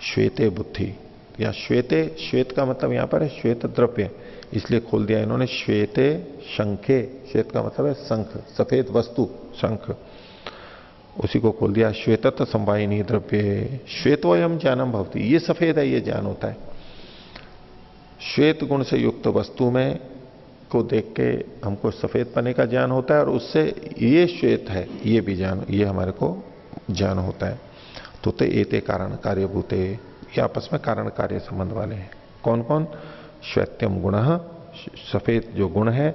श्वेते बुद्धि, या श्वेते, श्वेत का मतलब यहां पर है श्वेत द्रव्य, इसलिए खोल दिया इन्होंने श्वेते शंखे, श्वेत का मतलब है शंख, सफेद वस्तु शंख, उसी को खोल दिया श्वेतत्व समवायिनी द्रव्य श्वेतोयम ज्ञानम भवति, ये सफेद है, ये ज्ञान होता है। श्वेत गुण से युक्त वस्तु में को देख के हमको सफेद पने का ज्ञान होता है, और उससे ये श्वेत है ये भी ज्ञान, ये हमारे को ज्ञान होता है। तो ते एते कारण कार्यभूते, ये आपस में कारण कार्य संबंध वाले हैं। कौन कौन? श्वेत्यम गुण, सफेद जो गुण है,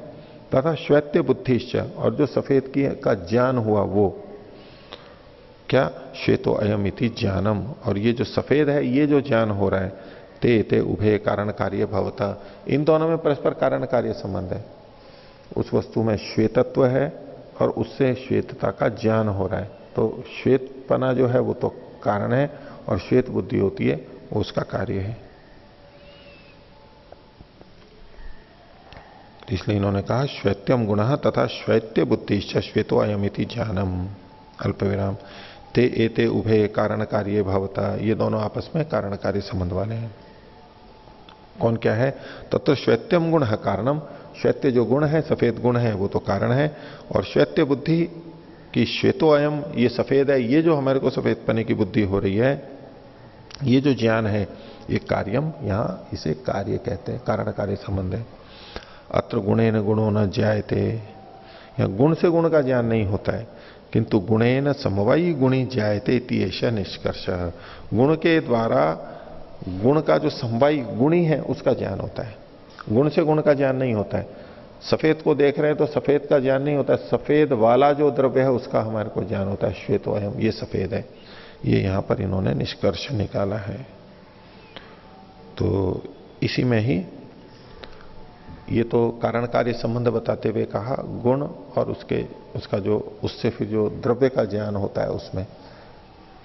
तथा श्वेत्य बुद्धिश्च, और जो सफेद की का ज्ञान हुआ वो क्या? श्वेतो अयम इति ज्ञानम, और ये जो सफेद है ये जो ज्ञान हो रहा है, ते ते उभय कारण कार्य भवता, इन दोनों में परस्पर कारण कार्य संबंध है। उस वस्तु में श्वेतत्व है और उससे श्वेतता का ज्ञान हो रहा है, तो श्वेतपना जो है वो तो कारण है, और श्वेत बुद्धि होती है वो उसका कार्य है। इसलिए इन्होंने कहा श्वेत्यम गुण तथा श्वेत्य बुद्धिश्च श्वेतो अयमिति ज्ञानम, अल्प विराम ते एते उभे कारण कार्य भवता, ये दोनों आपस में कारण कार्य संबंध वाले हैं। कौन क्या है? तत्व श्वेत्यम गुण है कारणम, श्वेत्य जो गुण है, सफेद गुण है, वो तो कारण है। और श्वेत्य बुद्धि की श्वेतो अयम, ये सफेद है, ये जो हमारे को सफेद पने की बुद्धि हो रही है, ये जो ज्ञान है, ये कार्यम, यहां इसे कार्य कहते हैं, कारण कार्य संबंध है। अत्र गुणेन गुणो न ज्यायते, यहां गुण से गुण का ज्ञान नहीं होता है, किंतु गुणेन समवायी गुणी ज्यायते इति एषः निष्कर्ष। गुण के द्वारा गुण का जो समवायी गुणी है उसका ज्ञान होता है, गुण से गुण का ज्ञान नहीं होता है। सफेद को देख रहे हैं तो सफेद का ज्ञान नहीं होता है, सफेद वाला जो द्रव्य है उसका हमारे को ज्ञान होता है, श्वेतो अयम, ये सफेद है। ये यहां पर इन्होंने निष्कर्ष निकाला है। तो इसी में ही ये तो कारण कार्य संबंध बताते हुए कहा गुण और उसका जो उससे फिर जो द्रव्य का ज्ञान होता है उसमें,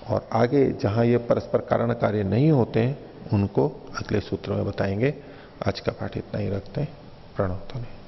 और आगे जहां ये परस्पर कारण कार्य नहीं होते हैं उनको अगले सूत्र में बताएंगे। आज का पाठ इतना ही रखते हैं। प्रणव ध्वनि।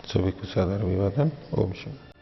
सभी को सादर अभिवादन। ओम शांति।